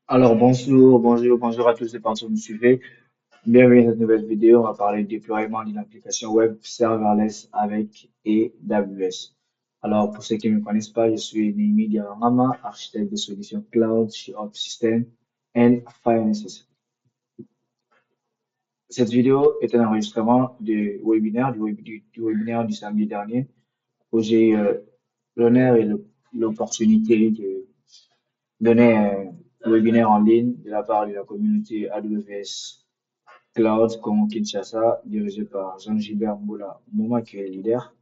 Alors bonjour à tous et partout qui me suivez. Bienvenue dans cette nouvelle vidéo. On va parler du déploiement d'une application web serverless avec AWS. Alors pour ceux qui ne me connaissent pas, je suis Némi Diarama, architecte de solutions cloud chez OpSystem and Finances. Cette vidéo est un enregistrement du webinaire du samedi dernier où j'ai eu l'honneur et l'opportunité de donner un webinaire en ligne de la part de la communauté AWS Cloud Congo Kinshasa, dirigé par Jean-Gilbert Mboula Mouma, qui est le leader.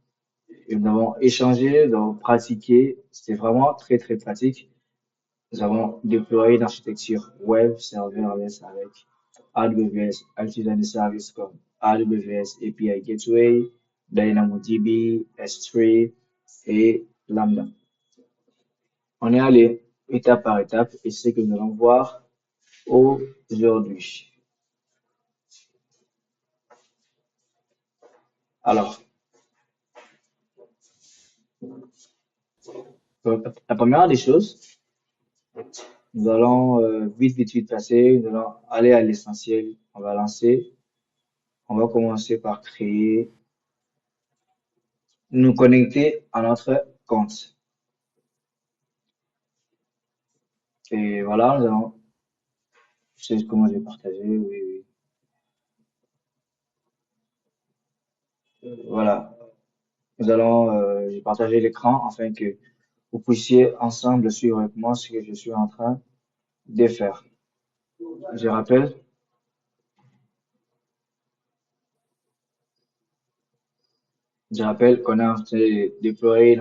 Et nous avons échangé, nous avons pratiqué. C'était vraiment très, très pratique. Nous avons déployé une architecture web serverless avec AWS, utilisant des services comme AWS API Gateway, DynamoDB, S3 et Lambda. On est allé étape par étape et c'est ce que nous allons voir aujourd'hui. Alors, la première des choses, nous allons vite passer, nous allons aller à l'essentiel. On va commencer par créer, nous connecter à notre compte. Et voilà, nous allons, je sais comment je vais partager, oui. Voilà, nous allons partager l'écran afin que vous puissiez ensemble suivre avec moi ce que je suis en train de faire. Je rappelle, je rappelle qu'on a déployé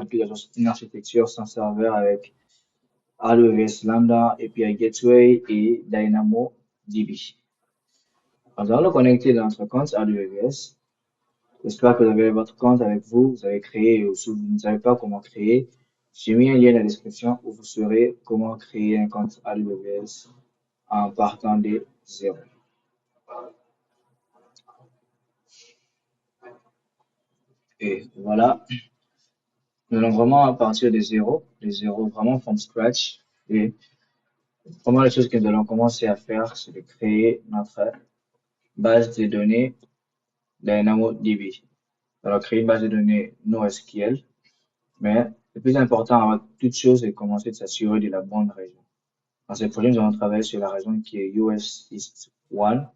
une architecture sans serveur avec AWS Lambda, API Gateway et DynamoDB. Nous allons le connecter dans notre compte AWS. J'espère que vous avez votre compte avec vous, vous avez créé, ou si vous ne savez pas comment créer, j'ai mis un lien dans la description où vous saurez comment créer un compte AWS en partant de zéro. Et voilà, nous allons vraiment partir de zéro, vraiment from scratch. Et vraiment, les choses que nous allons commencer à faire, c'est de créer notre base de données DynamoDB. On va créer une base de données NoSQL, mais le plus important avant toute chose, c'est de commencer de s'assurer de la bonne région. Dans ce projet, nous allons travailler sur la région qui est US East 1.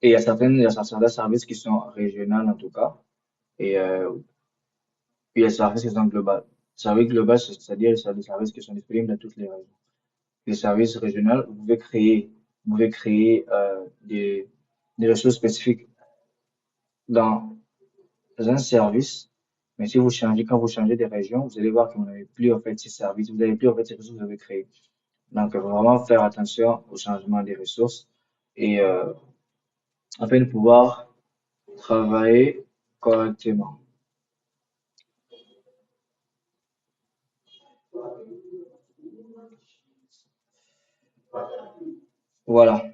Et il y a certains services qui sont régionaux en tout cas. Et puis il y a des services qui sont globaux. Services globaux, c'est-à-dire des services qui sont disponibles dans toutes les régions. Les services régionaux, vous pouvez créer des ressources spécifiques dans un service, mais si vous changez, quand vous changez de région, vous allez voir que vous n'avez plus en fait ces services, vous n'avez plus en fait ces ressources que vous avez créées. Donc, il faut vraiment faire attention au changement des ressources et afin de pouvoir travailler correctement. Voilà.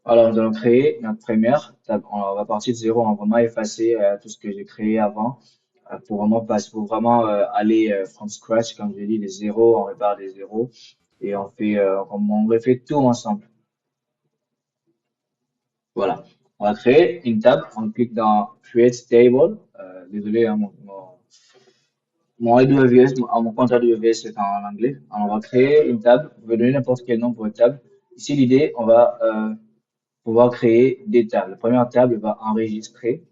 Alors, nous allons créer notre première table. On va partir de zéro, on va vraiment effacer tout ce que j'ai créé avant pour vraiment aller from scratch, comme je dis, des zéros, on répare des zéros et on refait tout ensemble. Voilà. On va créer une table. On clique dans Create Table. Désolé, hein, mon AWS, mon compte AWS est en anglais. Alors, on va créer une table. Vous pouvez donner n'importe quel nom pour une table. Ici, l'idée, on va pouvoir créer des tables. La première table va enregistrer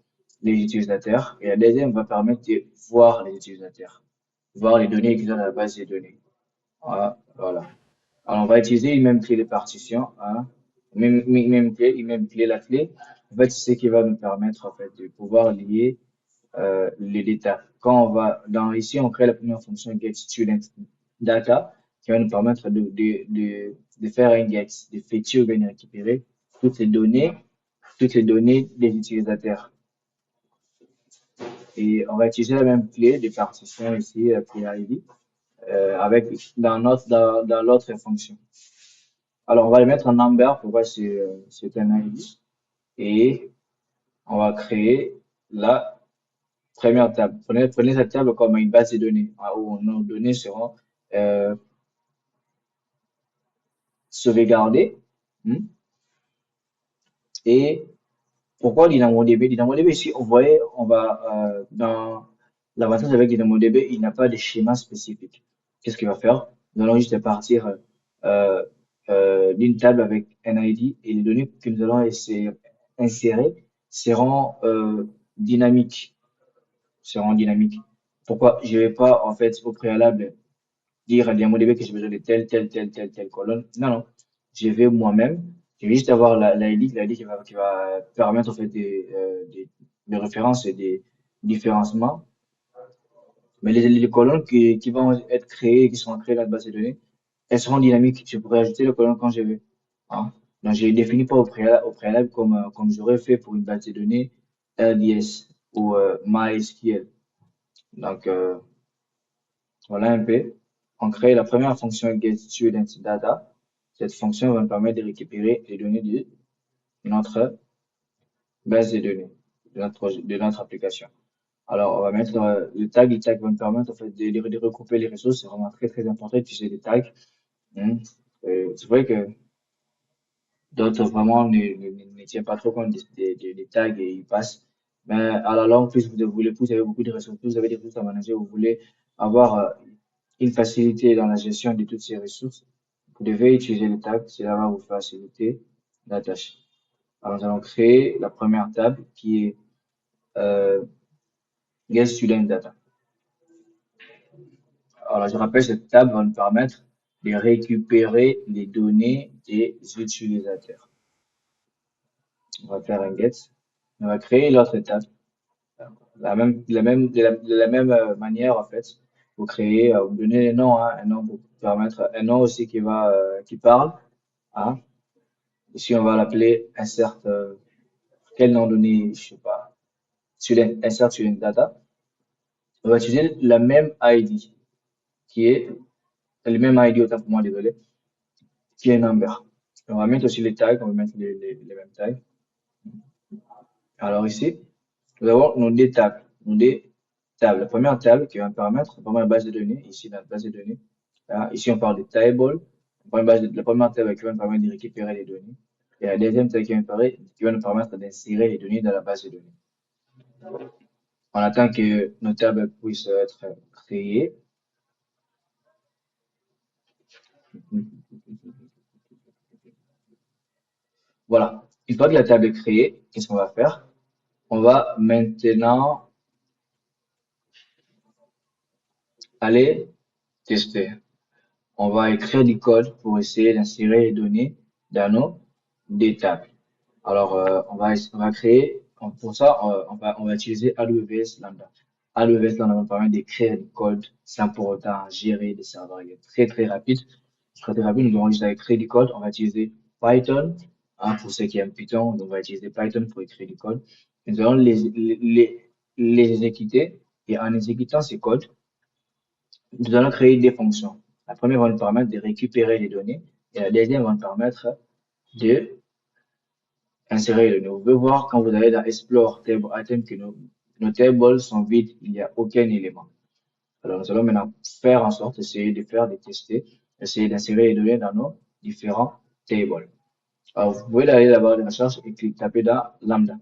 les utilisateurs et la deuxième va permettre de voir les utilisateurs, voir les données qui sont dans la base des données. Voilà. Alors, on va utiliser une même clé de partition, hein, même clé, la clé. En fait, c'est ce qui va nous permettre, en fait, de pouvoir lier les data. Quand on va ici, on crée la première fonction get student data qui va nous permettre de faire un get, de fetcher ou bien de récupérer toutes les données, toutes les données des utilisateurs. Et on va utiliser la même clé de partition ici, la clé ID, avec dans l'autre fonction. Alors, on va le mettre en number pour voir si c'est un ID. Et on va créer là Première table. Prenez cette table comme une base de données, hein, où nos données seront euh, sauvegardées. Hmm. Et pourquoi DynamoDB? DynamoDB, ici, on voyait, on va dans l'avantage avec DynamoDB, il n'a pas de schéma spécifique. Qu'est-ce qu'il va faire? Nous allons juste partir euh, d'une table avec un ID et les données que nous allons essayer insérer seront dynamiques. Seront dynamiques. Pourquoi? Je vais pas, en fait, au préalable, dire à DynamoDB que j'ai besoin de telle colonne. Non, non. Je vais moi-même, je vais juste avoir l'ID qui va permettre, en fait, des références et des différencements. Mais les colonnes qui vont être créées, qui seront créées dans la base de données, elles seront dynamiques. Je pourrais ajouter les colonnes quand je veux. Hein. Donc, je ne les définis pas au préalable comme j'aurais fait pour une base de données RDS ou MySQL. Donc, voilà un peu. On crée la première fonction getStudentData. Cette fonction va nous permettre de récupérer les données de notre base de données, de notre application. Alors, on va mettre les tags vont nous permettre en fait, de regrouper les ressources. C'est vraiment très, très important d'utiliser les tags. Hein. C'est vrai que d'autres vraiment ne tiennent pas trop compte des tags et ils passent. Mais à la longue, plus vous avez beaucoup de ressources, plus vous avez des ressources à manager, vous voulez avoir une facilité dans la gestion de toutes ces ressources, vous devez utiliser les tags, cela va vous faciliter la tâche. Alors, nous allons créer la première table qui est euh, Get Student Data. Alors, je rappelle, cette table va nous permettre de récupérer les données des utilisateurs. On va faire un get. On va créer l'autre table. De la même manière, en fait, vous créez, vous donnez les noms, hein, un nom pour permettre, un nom aussi qui parle, hein. Ici, on va l'appeler insert, quel nom donner, je sais pas, insert student data. On va utiliser la même ID, qui est, le même ID, autant pour moi, désolé, qui est number. On va mettre aussi les tags, on va mettre les mêmes tags. Alors ici, nous avons nos deux tables. Nos deux tables. La première table qui va me permettre, la première base de données, ici dans la base de données. Là, ici, on parle de table. La première table qui va nous permettre de récupérer les données. Et la deuxième table qui va nous permettre d'insérer les données dans la base de données. On attend que nos tables puissent être créées. Voilà. Une fois que la table est créée, qu'est-ce qu'on va faire? On va maintenant aller tester. On va écrire du code pour essayer d'insérer les données dans nos des tables. Alors, on va créer, pour ça, on va utiliser AWS Lambda. AWS Lambda va nous permettre d'écrire du code sans pour autant gérer des serveurs. Il est très, très rapide. Très, très rapide. Nous allons juste écrire du code. On va utiliser Python, hein, pour ceux qui aiment Python. Donc, on va utiliser Python pour écrire du code. Nous allons les exécuter. Et en exécutant ces codes, nous allons créer des fonctions. La première va nous permettre de récupérer les données et la deuxième va nous permettre de insérer les données. Vous pouvez voir quand vous allez dans Explore Table Item que nos tables sont vides, il n'y a aucun élément. Alors nous allons maintenant faire en sorte, essayer de faire, de tester, essayer d'insérer les données dans nos différents tables. Alors, vous pouvez aller là-bas de la recherche et taper dans Lambda.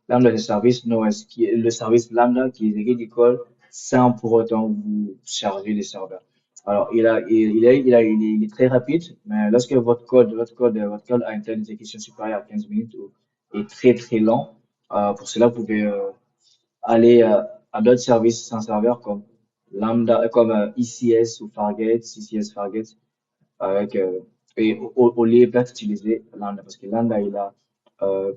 Lambda, c'est le service NoSQL, qui est le service Lambda qui exécute du code sans pour autant vous charger les serveurs. Alors, il est très rapide, mais lorsque votre code a un temps d'exécution supérieur à 15 minutes ou est très très lent, pour cela, vous pouvez aller à d'autres services sans serveur comme Lambda, comme ECS ou Fargate, CCS Fargate, avec et au lieu peut-être utiliser Lambda parce que Lambda euh,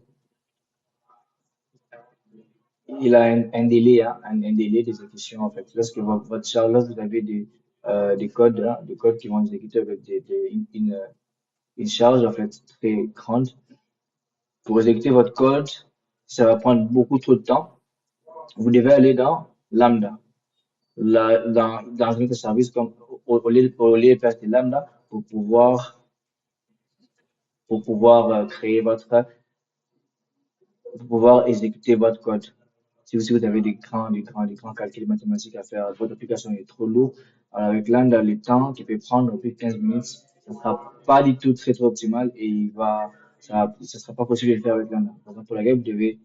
il a un délai hein, un délai d'exécution en fait lorsque votre charge lorsque vous avez des codes hein, des codes qui vont exécuter avec une charge en fait très grande pour exécuter votre code ça va prendre beaucoup trop de temps vous devez aller dans Lambda dans un autre service comme au lieu de faire de Lambda pour pouvoir créer votre pour pouvoir exécuter votre code. Si vous avez des grands calculs mathématiques à faire, votre application est trop lourde, alors avec Lambda, le temps qui peut prendre plus de 15 minutes, ça ne sera pas du tout très optimal et ça sera pas possible de le faire avec Lambda. Donc, pour laquelle vous devez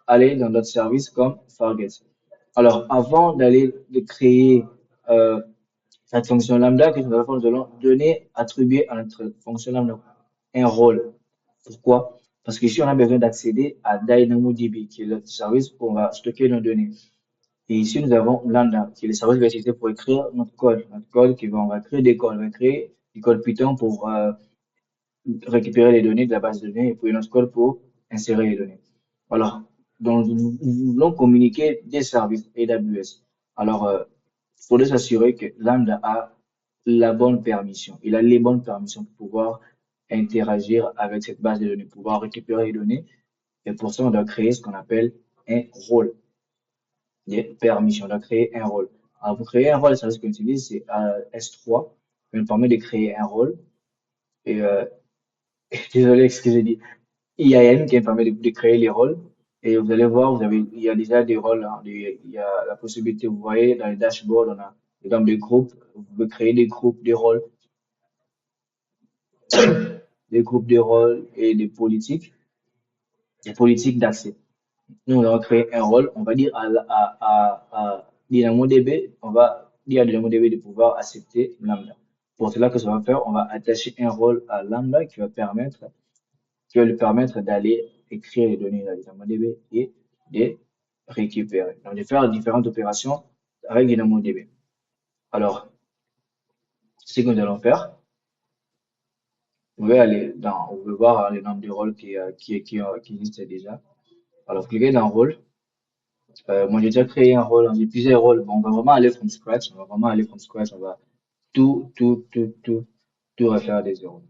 aller dans d'autres services comme Fargate. Alors, avant d'aller de créer euh, cette fonction lambda, que nous allons donner, attribuer à notre fonction lambda un rôle. Pourquoi? Parce qu'ici, on a besoin d'accéder à DynamoDB, qui est le service où on va stocker nos données. Et ici, nous avons Lambda, qui est le service qu'on va utiliser pour écrire notre code. Notre code on va créer des codes. On va créer du code Python pour récupérer les données de la base de données et puis notre code pour insérer les données. Alors, donc, nous voulons communiquer des services AWS. Alors, il faudrait s'assurer que Lambda a la bonne permission. Il a les bonnes permissions pour pouvoir interagir avec cette base de données, pouvoir récupérer les données. Et pour ça, on doit créer ce qu'on appelle un rôle. Des permissions. On doit créer un rôle. Alors, pour créer un rôle, le service qu'on utilise, c'est S3. Il nous permet de créer un rôle. Et désolé, ce que j'ai dit. IAM qui permet de créer les rôles. Et vous allez voir, il y a déjà des rôles, hein, il y a la possibilité, vous voyez, dans les dashboards, on a, dans des groupes, vous pouvez créer des groupes, des groupes de rôles et des politiques d'accès. Nous, on va créer un rôle, on va dire à DynamoDB, on va dire à DynamoDB de pouvoir accepter Lambda. Pour cela que ça va faire, on va attacher un rôle à Lambda qui va lui permettre d'aller écrire les données dans DynamoDB et de récupérer. Donc, de faire différentes opérations avec DynamoDB. Alors, ce que nous allons faire, vous pouvez aller vous pouvez voir le nombre de rôles qui existent déjà. Alors, cliquez dans rôle. Moi, j'ai déjà créé un rôle, j'ai plusieurs rôles. Bon, on va vraiment aller from scratch. On va vraiment aller from scratch. On va tout refaire des zéros.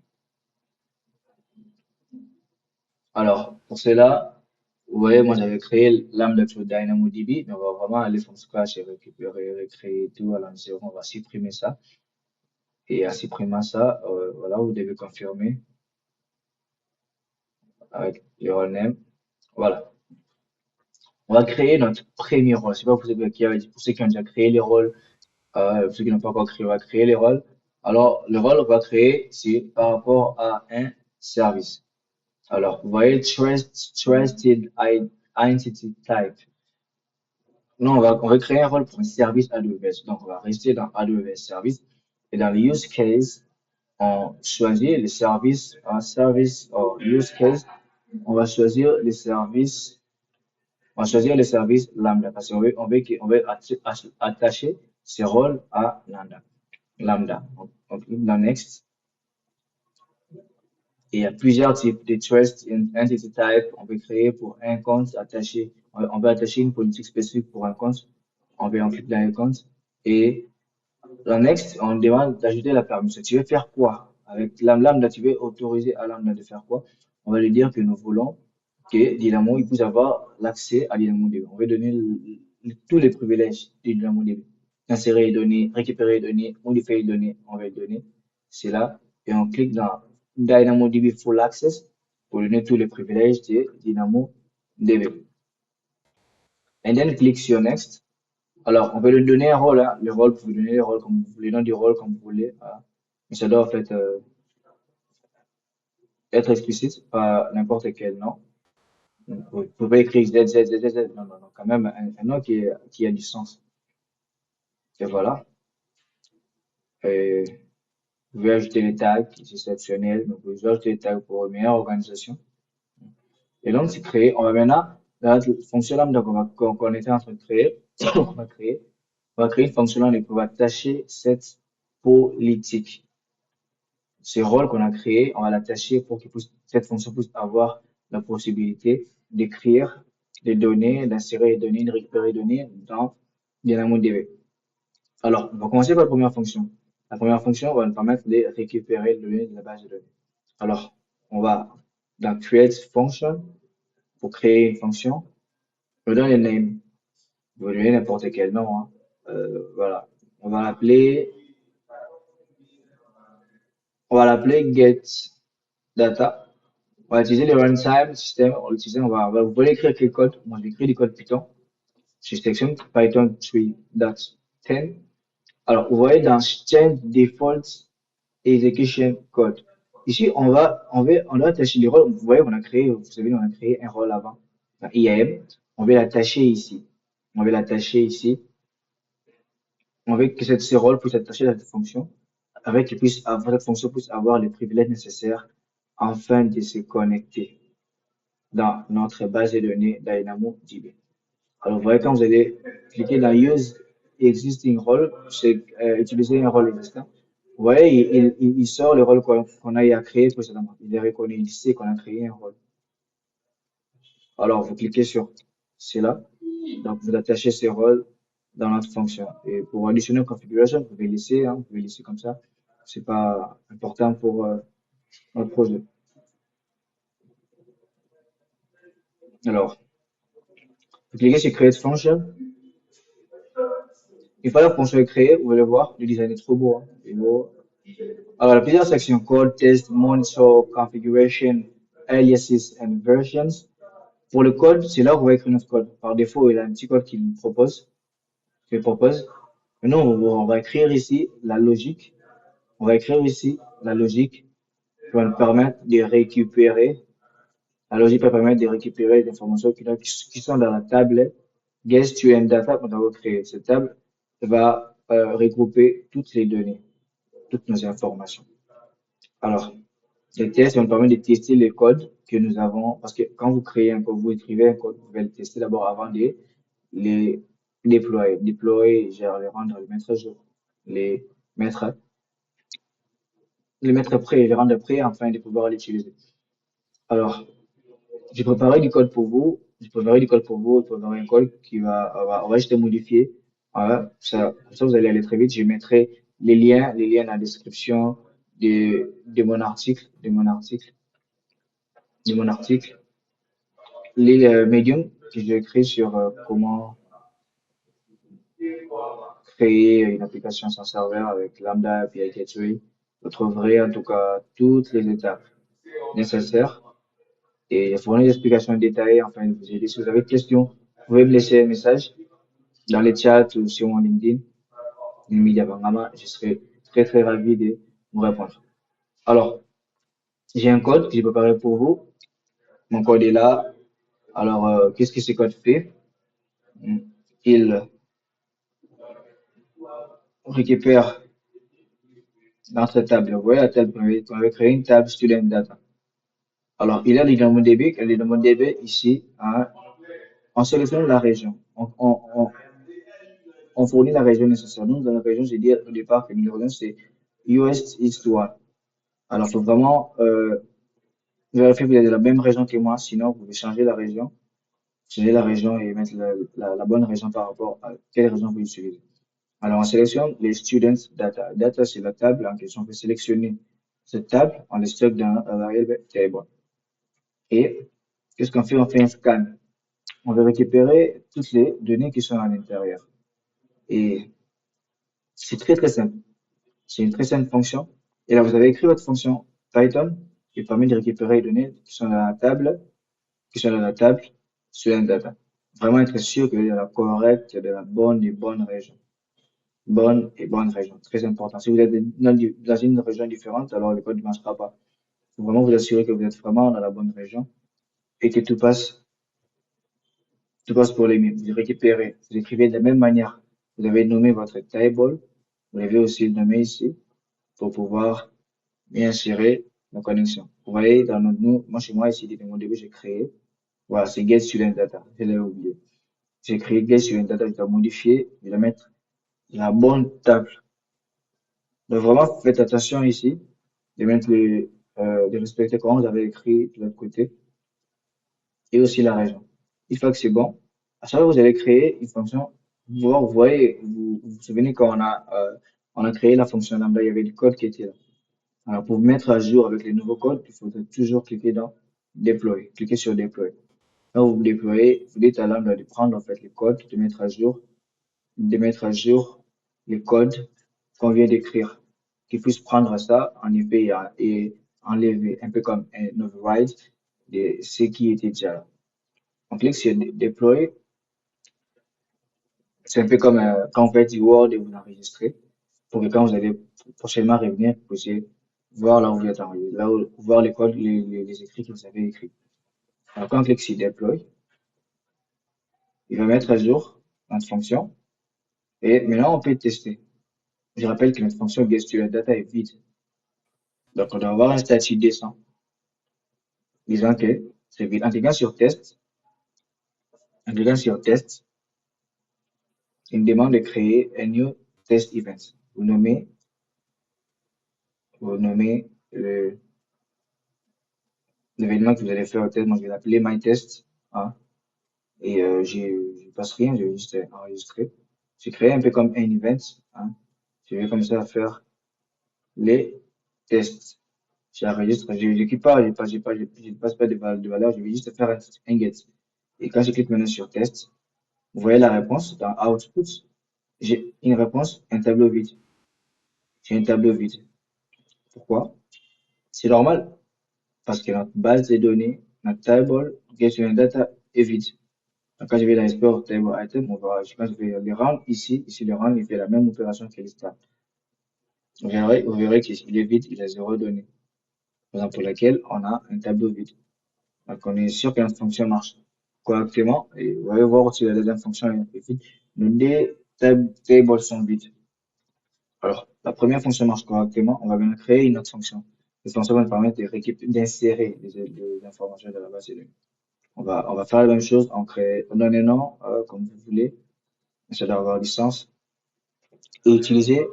Alors, pour cela, vous voyez, moi j'avais créé Lambda sur DynamoDB, mais on va vraiment aller from scratch et récupérer, recréer tout à l'environ. On va supprimer ça. Et en supprimant ça, voilà, vous devez confirmer avec le role name. Voilà. On va créer notre premier rôle. C'est pas pour ceux qui ont déjà créé les rôles, pour ceux qui n'ont pas encore créé, on va créer les rôles. Alors, le rôle qu'on va créer, c'est par rapport à un service. Alors, vous voyez, Trusted Identity Type. Non, on va créer un rôle pour un service AWS. Donc, on va rester dans AWS Service. Et dans le use case, on choisit le service, un service, use case. On va choisir le service, on va choisir le service Lambda parce qu'on veut attacher ce rôle à Lambda. On clique dans Next. Et il y a plusieurs types de trust entity type. On peut créer pour un compte attaché. On veut attacher une politique spécifique pour un compte. On clique dans le compte. Et dans Next, on demande d'ajouter la permission. Tu veux faire quoi? Avec Lambda, tu veux autoriser à Lambda de faire quoi? On va lui dire que nous voulons que Dynamo il puisse avoir l'accès à DynamoDB. On veut donner tous les privilèges de DynamoDB. Insérer les données, récupérer les données, modifier les données, on va les donner. C'est là. Et on clique dans DynamoDB Full Access pour donner tous les privilèges de DynamoDB. And then click sur Next. Alors, on peut lui donner un rôle, hein. Le rôle, vous pouvez donner le rôle comme vous voulez, le nom du rôle comme vous voulez, hein. Mais ça doit en fait être explicite, pas n'importe quel nom. Donc, vous pouvez écrire Z. Non, non, non, quand même un nom qui a du sens. Et voilà. Et vous pouvez ajouter les tags, c'est optionnel, mais vous pouvez ajouter les tags pour une meilleure organisation. Et donc, c'est créé. On va maintenant, dans notre fonction lambda qu'on était en train de créer, on va créer une fonction lambda pour attacher cette politique. Ce rôle qu'on a créé, on va l'attacher pour que cette fonction puisse avoir la possibilité d'écrire des données, d'insérer les données, de récupérer les données dans DynamoDB. Alors, on va commencer par la première fonction. La première fonction va nous permettre de récupérer les données de la base de données. Alors, on va dans Create Function pour créer une fonction. Je donne le name. Vous pouvez donner n'importe quel nom, hein. Voilà. On va l'appeler, on va l'appeler getData. On va utiliser le runtime système. On va utiliser, vous voulez écrire quel code? Moi, j'écris du code Python. Je sélectionne Python 3.10. Alors, vous voyez dans Change Default Execution Code. Ici, on doit attacher les rôles. Vous voyez, vous savez, on a créé un rôle avant, un IAM. On veut l'attacher ici. On veut l'attacher ici. On veut que ce rôle puisse attacher à cette fonction, avec que cette fonction puisse avoir les privilèges nécessaires afin de se connecter dans notre base de données DynamoDB. Alors, vous voyez, quand vous allez cliquer dans Use Existing Role, c'est utiliser un rôle existant. Vous voyez, il sort le rôle qu'on a eu à créer précédemment. Il est reconnu, il sait qu'on a créé un rôle. Alors, vous cliquez sur cela. Donc, vous attachez ce rôle dans notre fonction. Et pour additionner une configuration, vous pouvez laisser, hein, vous pouvez laisser comme ça. C'est pas important pour notre projet. Alors, vous cliquez sur Create Function. Une fois la fonction est créée, vous allez voir, le design est trop beau, hein. Il est beau. Alors, il y a plusieurs sections, code, test, monitor, configuration, aliases and versions. Pour le code, c'est là où on va écrire notre code. Par défaut, il y a un petit code qu'il propose. Maintenant, on va écrire ici la logique. On va écrire ici la logique qui va nous permettre de récupérer. La logique va permettre de récupérer les informations qui sont dans la table Get Student Data qu'on a créée. Cette table va regrouper toutes les données, toutes nos informations. Alors, les tests vont nous permettre de tester les codes que nous avons, parce que quand vous créez un code, vous écrivez un code, vous pouvez le tester d'abord avant de les déployer. Déployer, genre les rendre, les mettre à jour, les mettre, les mettre prêts, les rendre prêts afin de pouvoir l'utiliser. Alors, j'ai préparé du code pour vous. J'ai préparé du code pour vous. J'ai préparé un code on va juste modifier. Voilà, comme ça, vous allez aller très vite. Je mettrai les liens dans la description de mon article, de mon article. Les médiums que j'ai écrit sur comment créer une application sans serveur avec Lambda API Gateway. Vous trouverez en tout cas toutes les étapes nécessaires et fournir des explications détaillées afin de vous aider. Si vous avez des questions, vous pouvez me laisser un message dans les chats ou sur mon LinkedIn, Media Bangama. Je serai très très ravi de vous répondre. Alors, j'ai un code que j'ai préparé pour vous. Mon code est là. Alors, qu'est-ce que ce code fait? Il récupère dans cette table. Vous voyez la table, on avait créé une table Student Data. Alors, il y a les DynamoDB, les DynamoDB ici, hein, on sélectionne la région. On fournit la région nécessaire. Nous, dans la région, j'ai dit au départ que la région, c'est US East 1. Alors, il faut vraiment vérifier que vous êtes de la même région que moi, sinon, vous pouvez changer la région et mettre la bonne région par rapport à quelle région vous utilisez. Alors, on sélectionne les students data. Data, c'est la table en question. On peut sélectionner cette table, on les stocke dans un variable table. Et qu'est-ce qu'on fait? On fait un scan. On va récupérer toutes les données qui sont à l'intérieur. Et c'est très très simple. C'est une très simple fonction. Et là, vous avez écrit votre fonction Python qui permet de récupérer les données qui sont dans la table, sur un data. Vraiment être sûr que vous êtes dans la correcte, de la bonne et bonne région. Bonne et bonne région. Très important. Si vous êtes dans une région différente, alors le code ne marchera pas. Il faut vraiment vous assurer que vous êtes vraiment dans la bonne région et que tout passe pour les mêmes. Vous récupérez, vous écrivez de la même manière. Vous avez nommé votre table. Vous l'avez aussi nommé ici pour pouvoir y insérer nos connexions. Vous voyez, moi, chez moi, ici, dès mon début, j'ai créé. Voilà, c'est Get Student Data. Je l'ai oublié. J'ai créé Get Student Data. Je dois modifier. Je vais mettre la bonne table. Donc, vraiment, faites attention ici de mettre de respecter comment vous avez écrit de l'autre côté et aussi la région. Une fois que c'est bon, à chaque fois que vous allez créer une fonction, vous voyez, vous souvenez quand on a créé la fonction lambda, il y avait le code qui était là. Alors, pour mettre à jour avec les nouveaux codes, il faudrait toujours cliquer dans Deploy. Cliquez sur Deploy. Quand vous déployez, vous dites à lambda de prendre en fait les codes, de mettre à jour les codes qu'on vient d'écrire. Qu'il puisse prendre ça, en effet, et enlever, un peu comme un override de ce qui était déjà là. On clique sur Deploy C'est un peu comme quand vous faites du Word et vous enregistrez, pour que quand vous allez prochainement revenir, vous puissiez voir là où vous êtes enregistré, là où, voir les codes, les écrits que vous avez écrits. Alors quand on clique sur Deploy, il va mettre à jour notre fonction et maintenant on peut tester. Je rappelle que notre fonction getStudentData est vide. Donc on doit avoir un statut décent disant que c'est vide. En cliquant sur test, il me demande de créer un new test event. Vous nommez l'événement que vous allez faire au test. Donc je vais l'appeler myTest. Hein, et je passe rien, je vais juste enregistrer. J'ai créé un peu comme un event. Hein, je vais comme ça faire les tests. J'enregistre, je n'écris pas, je ne passe pas de valeur, je vais juste faire un get. Et quand je clique maintenant sur test, vous voyez la réponse dans output. J'ai une réponse, un tableau vide. J'ai un tableau vide. Pourquoi? C'est normal parce que notre base de données, notre table, getData est vide. Donc, quand je vais dans Export Table Item, quand je vais le rendre ici le rendre, il fait la même opération que l'histoire. Vous verrez qu'il est vide, il a zéro donnée. Raison pour laquelle on a un tableau vide. Donc, on est sûr que notre fonction marche correctement. Et vous allez voir si la deuxième fonction est vide. Nos deux tables sont vides. Alors, la première fonction marche correctement. On va maintenant créer une autre fonction. Cette fonction va nous permettre d'insérer les informations de la base de données. On va faire la même chose. On donne un nom, comme vous voulez. Ça doit avoir du sens. Et utiliser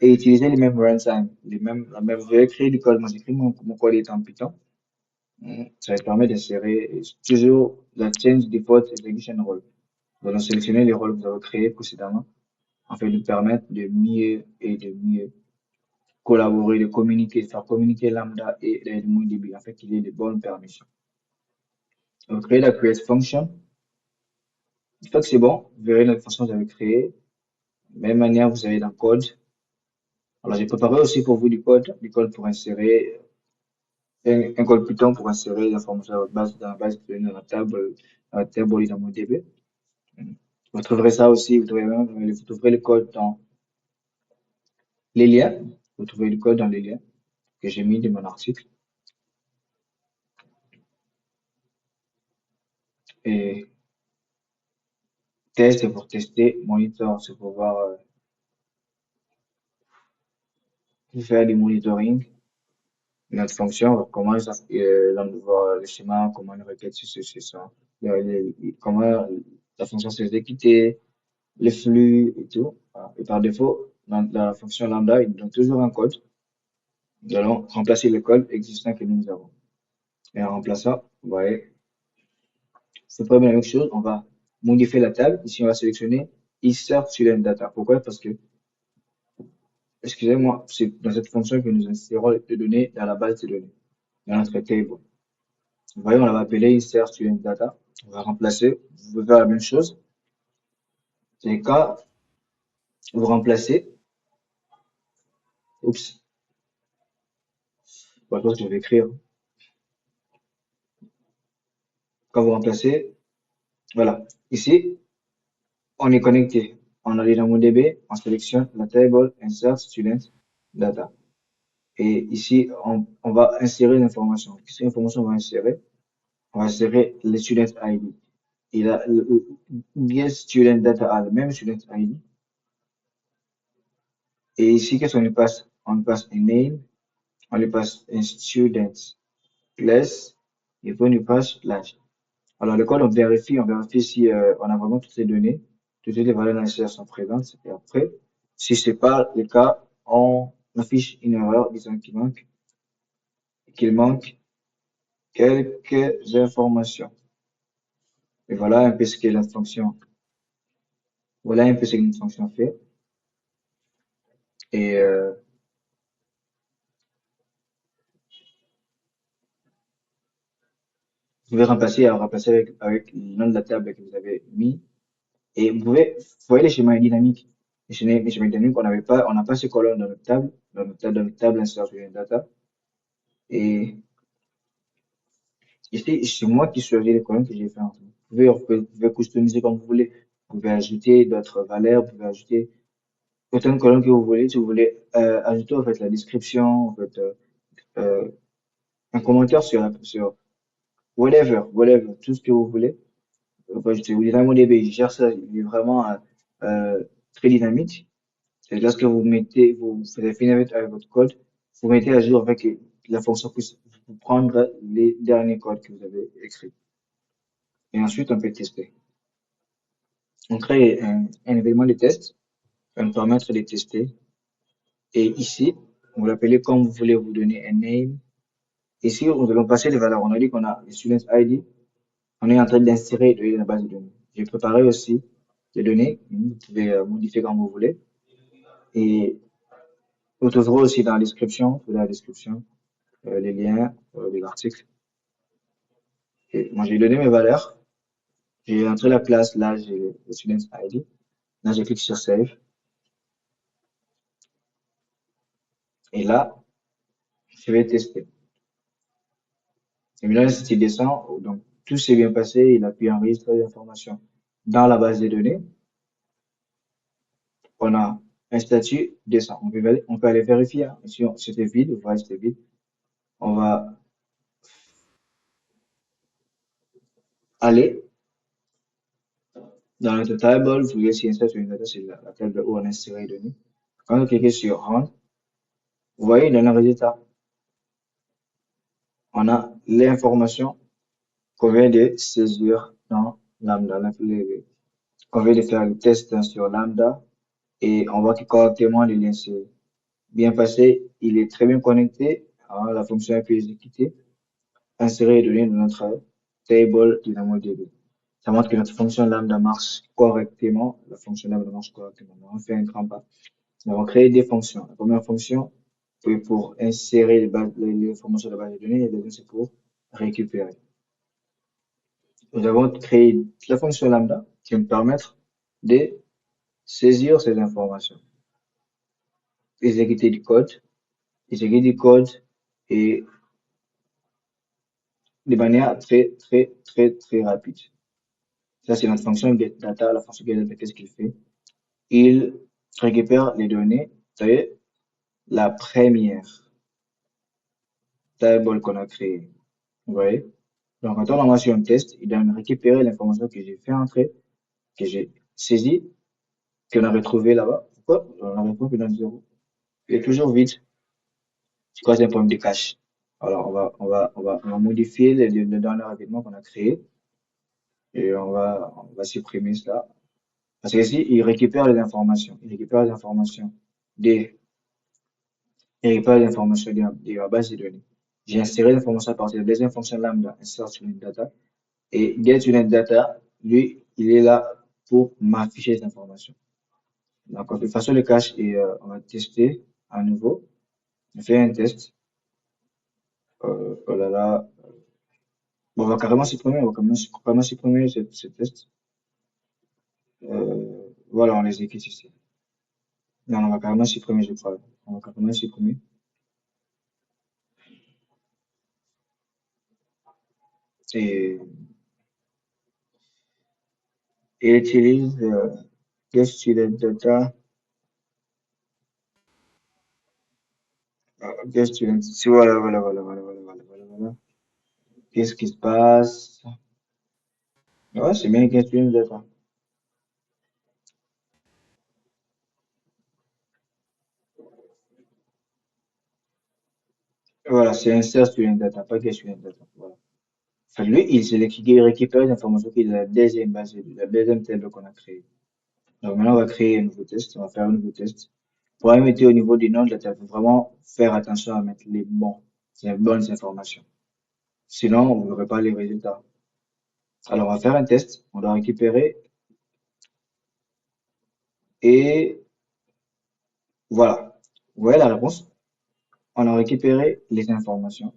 les mêmes runtime. Je vais créer du code. Moi, j'écris mon code est en Python. Ça va permettre d'insérer toujours la change default execution role. Nous allons sélectionner les rôles que vous avez créés précédemment afin de permettre de mieux collaborer, de communiquer, de faire communiquer Lambda et les MongoDB afin qu'il y ait de bonnes permissions. Donc, créer la create function. Une fois que c'est bon, vous verrez notre fonction que vous avez créée. De la même manière, vous avez dans code. Alors, j'ai préparé aussi pour vous du code pour insérer un code Python pour insérer les informations dans la base de données dans la table dans MongoDB. Vous trouverez ça aussi, vous trouverez le code dans les liens. Vous trouverez le code dans les liens que j'ai mis de mon article. Et test, c'est pour tester. Monitor, c'est pour faire du monitoring. Notre fonction, comment voir le schéma, comment une requête sur ça, comment la fonction s'est exécutée, les flux et tout. Voilà. Et par défaut, dans la fonction lambda, il donne toujours un code. Nous allons remplacer le code existant que nous avons. Et en remplaçant, vous voyez, c'est pas bien la même chose. On va modifier la table. Ici, on va sélectionner insert student data. Pourquoi? Parce que, excusez-moi, c'est dans cette fonction que nous insérons les données dans la base de données, dans notre table. Vous voyez, on va appeler insert student data. On va remplacer. Vous pouvez faire la même chose. C'est quand vous remplacez, oups, voilà ce que je vais écrire. Quand vous remplacez, voilà. Ici, on est connecté. On a dans MongoDB, on sélectionne la table insert student data. Et ici, on va insérer une information. Qu'est-ce que l'information va insérer? On va insérer le student ID. Il a bien student data a le même student ID. Et ici, qu'est-ce qu'on lui passe? On lui passe un name, on lui passe un student class, et puis on lui passe l'âge. Alors, le code, on vérifie si on a vraiment toutes les données, toutes les valeurs nécessaires sont présentes. Et après, si c'est pas le cas, on affiche une erreur disant qu'il manque quelques informations. Et voilà un peu ce que la fonction, voilà un peu ce que notre fonction fait. Et vous pouvez remplacer avec le nom de la table que vous avez mis. Et vous voyez les schémas dynamiques. Les schémas dynamiques, on n'a pas ce colonne dans notre table insertion data. Et ici, c'est moi qui choisis les colonnes que j'ai fait. Vous pouvez customiser comme vous voulez. Vous pouvez ajouter d'autres valeurs, vous pouvez ajouter autant de colonnes que vous voulez. Si vous voulez ajouter en fait la description, en fait, euh, un commentaire sur whatever, tout ce que vous voulez. Enfin, je vous DynamoDB, je gère ça, il est vraiment euh, très dynamique. C'est lorsque vous avez fini avec votre code, vous mettez à jour avec la fonction puisse vous prendre les derniers codes que vous avez écrits. Et ensuite, on peut tester. On crée un événement de test, on va permettre de tester. Et ici, vous l'appelez comme vous voulez, vous donner un name. Ici, nous allons passer les valeurs. On a dit qu'on a le student ID. On est en train d'insérer dans la base de données. J'ai préparé aussi les données. Vous pouvez modifier comme vous voulez. Et vous trouverez aussi dans la description, les liens de l'article. Et moi, j'ai donné mes valeurs. J'ai entré la classe. Là, j'ai le student ID. Là, je clique sur Save. Et là, je vais tester. Et maintenant, si tu descends, donc tout s'est bien passé. Il a pu enregistrer l'information dans la base de données. On a un statut descend. On peut aller vérifier, hein. Si c'était vide, vous voyez, c'était vide. On va aller dans notre table. Vous voyez, si insert sur une data, c'est la table où on a inséré les données. Quand vous cliquez sur Run, vous voyez dans le résultat, on a l'information qu'on vient de saisir dans Lambda. On vient de faire le test sur Lambda et on voit que correctement le lien s'est bien passé. Il est très bien connecté. Hein, la fonction a pu exécuter, insérer les données dans notre table DynamoDB. Ça montre que notre fonction lambda marche correctement. La fonction lambda marche correctement. On fait un grand pas. Nous avons créé des fonctions. La première fonction, c'est pour insérer les informations de la base de données et la deuxième, c'est pour récupérer. Nous avons créé la fonction lambda qui va me permettre de saisir ces informations, exécuter du code, exécuter du code et de manière très rapide. Ça, c'est notre fonction getData. La fonction getData, qu'est-ce qu'il fait? Il récupère les données de la première table qu'on a créée. Vous voyez? Donc, quand on envoie sur un test, il doit me récupérer l'information que j'ai fait entrer, que j'ai saisie, qu'on a retrouvée là-bas. Pourquoi? On a retrouvé dans le zéro. Il est toujours vide. C'est quoi? C'est un problème de cache. Alors, on va modifier le dernier événement qu'on a créé et on va supprimer cela. Parce que ici, il récupère les informations. Il récupère les informations des et récupère les informations de la base de données. J'ai inséré l'information à partir de deuxième fonction lambda, insert student data. Et getStudentData, lui, il est là pour m'afficher les informations. Donc, de façon le cache et on va tester à nouveau. On fait un test. Oh là là. Bon, on va carrément supprimer ce test. Voilà, on les exécute ici. Non, on va carrément supprimer, je crois. On va carrément supprimer. Et, et utilise getStudentData. GetStudent. Si, voilà. Qu'est-ce qui se passe? Ouais, c'est bien getStudentData. Voilà, c'est insert student data, pas get student data. Voilà. Enfin, lui, il récupère les informations qui est de la deuxième base, de la deuxième table qu'on a créée. Donc maintenant, on va créer un nouveau test, on va faire un nouveau test. Pour mettre au niveau des noms de la table, il faut vraiment faire attention à mettre les bonnes informations. Sinon, vous n'aurez pas les résultats. Alors, on va faire un test, on doit récupérer et voilà. Vous voyez la réponse? On a récupéré les informations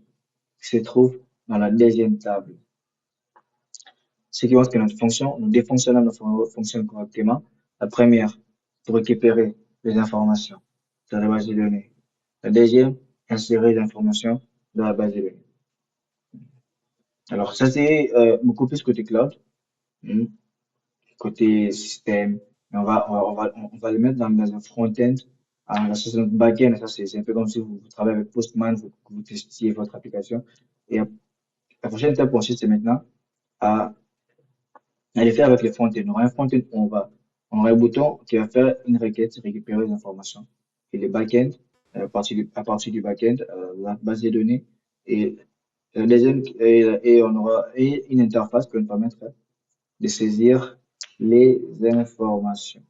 qui se trouvent dans la deuxième table. Ce qui montre que notre fonction, nous défonctionnons notre fonction correctement. La première, pour récupérer les informations dans la base de données. La deuxième, insérer l'information dans la base de données. Alors, ça, c'est beaucoup plus côté cloud. Hmm. côté système, mais on va le mettre dans un front-end. Ah, ça, c'est notre back-end. Ça, c'est un peu comme si vous travaillez avec Postman, vous testiez votre application. Et la prochaine étape consiste maintenant à le faire avec les front-end. On aura un front-end où on aura un bouton qui va faire une requête, récupérer les informations. Et le back-end, à partir du back-end, la base de données. Et et on aura une interface qui va nous permettre de saisir les informations,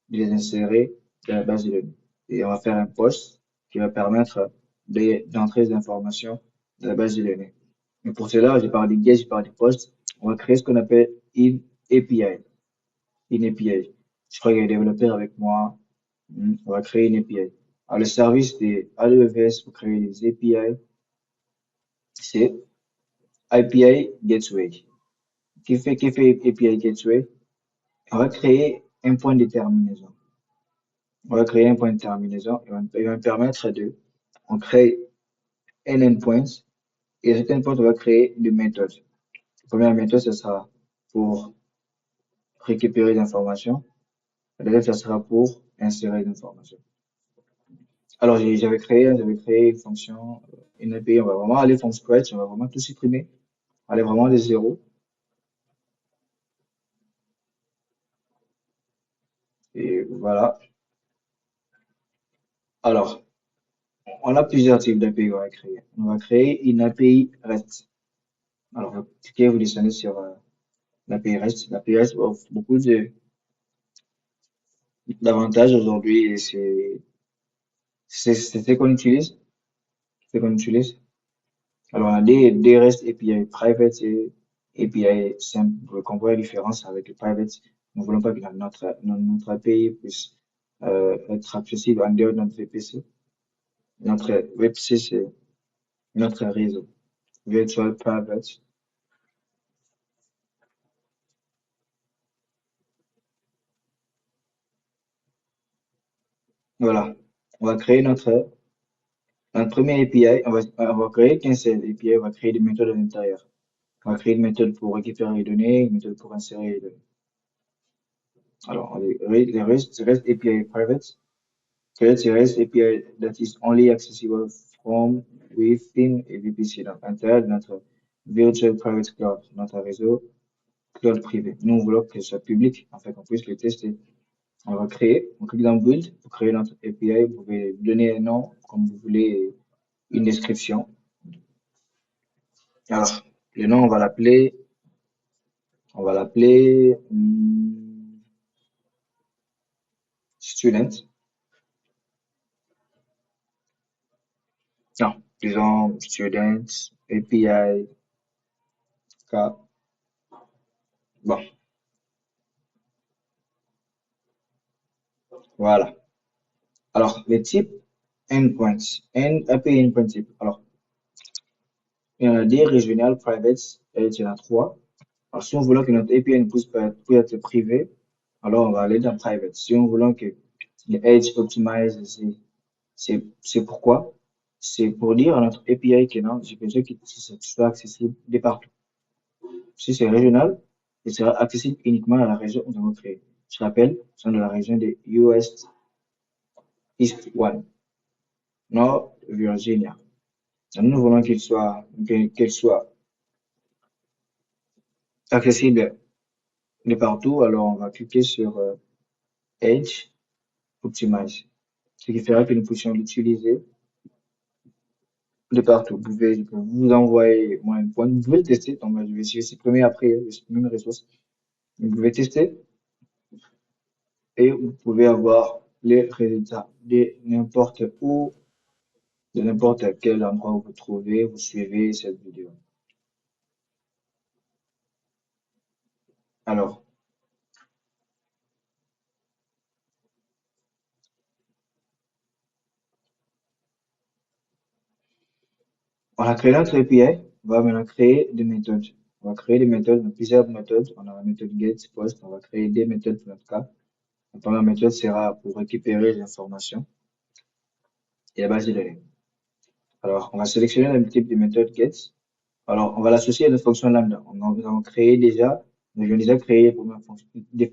de les insérer dans la base de données. Et on va faire un post qui va permettre d'entrer les informations dans la base de données. Mais pour cela, j'ai parlé de get, j'ai parlé de post. On va créer ce qu'on appelle une API. Une API. Je crois qu'il y a un développeur avec moi. On va créer une API. Alors, le service de AWS pour créer des API, c'est API Gateway. Qui fait API Gateway? On va créer un point de terminaison. On va créer un point de terminaison et il va me permettre on crée un endpoint et cet endpoint, on va créer des méthodes. La première méthode, ce sera pour récupérer l'information. La deuxième, ça sera pour insérer l'information. Alors, j'avais créé une fonction, une API. On va vraiment aller from scratch. On va vraiment tout supprimer. Aller vraiment de zéro. Et voilà. Alors, on a plusieurs types d'API qu'on va créer. On va créer une API REST. Alors, cliquez, vous descendez sur l'API REST. L'API REST offre beaucoup d'avantages aujourd'hui et c'est ce qu'on utilise. C'est ce qu'on utilise. Alors, on a des REST API private et API simple. Vous comprenez la différence avec le private. Nous ne voulons pas que notre API puisse être accessible en dehors de notre VPC. Notre VPC, c'est notre réseau. Virtual Private. Voilà. On va créer notre premier API. On va créer qu'un seul API. On va créer des méthodes à l'intérieur. On va créer une méthode pour récupérer les données, une méthode pour insérer les données. Alors, les REST API private. Create a REST API that is only accessible from within a VPC, donc à l'intérieur de notre Virtual Private Cloud, notre réseau cloud privé. Nous, on veut que ce soit public, en fait, qu'on puisse le tester. On clique dans Build pour créer notre API. Vous pouvez donner un nom comme vous voulez, et une description. Alors, le nom, on va l'appeler student. Non, disons student API K. Bon, voilà. Alors, les types endpoints, API endpoint type. Alors, il y en a des regional, private, et il y en a trois. Alors, si on veut que notre API puisse être privé, alors on va aller dans private. Si on veut que le edge optimize, c'est pourquoi? C'est pour dire à notre API que non, j'ai besoin que ce soit accessible de partout. Si c'est régional, il sera accessible uniquement à la région où nous avons créé. Je rappelle, nous sommes dans la région de US East 1, Nord Virginia. Nous voulons qu'elle soit accessible de partout, alors on va cliquer sur Edge Optimize, ce qui fera que nous puissions l'utiliser de partout. Je peux vous envoyer mon point, vous pouvez le tester, donc je vais supprimer après, je supprime une ressource. Vous pouvez tester et vous pouvez avoir les résultats de n'importe où, de n'importe quel endroit où vous trouvez, vous suivez cette vidéo. Alors, on a créé notre API, on va maintenant créer des méthodes. On va créer des méthodes, plusieurs méthodes. On a la méthode get, post, on va créer des méthodes pour notre cas. La première méthode sera pour récupérer les informations et la base de données. Alors, on va sélectionner le type de méthode get. Alors, on va l'associer à notre fonction lambda. On a créé déjà Nous avions déjà créé la première fonction,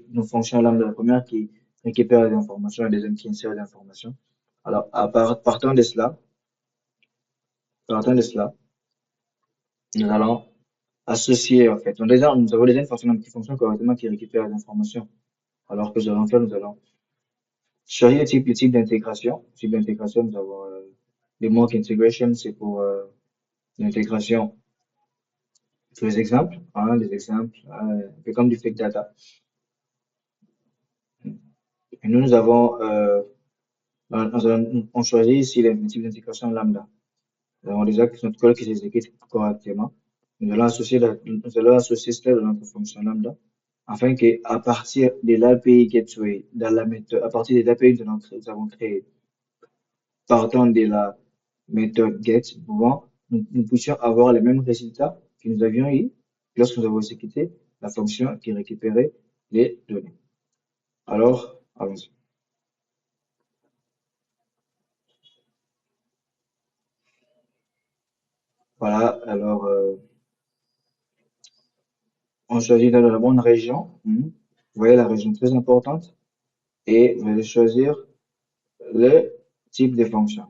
nos fonctions lambda. La première qui récupère les informations, la deuxième qui insère les informations. Alors, partant de cela, nous allons associer, en fait. Nous avons déjà une fonction qui fonctionne correctement qui récupère les informations. Alors que nous allons faire, nous allons choisir le type d'intégration. Le type d'intégration, nous avons le mock integration, c'est pour l'intégration. Sur les exemples, hein, les exemples, un peu comme du fake data. Et nous avons, on choisit ici le type d'intégration lambda. Nous avons déjà notre code qui s'exécute correctement. Nous allons associer cela dans notre fonction lambda afin qu'à partir de l'API gateway, dans la méthode, à partir de l'API que nous avons créé, partant de la méthode get, nous puissions avoir les mêmes résultats que nous avions eu lorsque nous avons exécuté la fonction qui récupérait les données. Alors, allons-y. Voilà, alors on choisit dans la bonne région. Vous voyez la région très importante et vous allez choisir le type de fonction.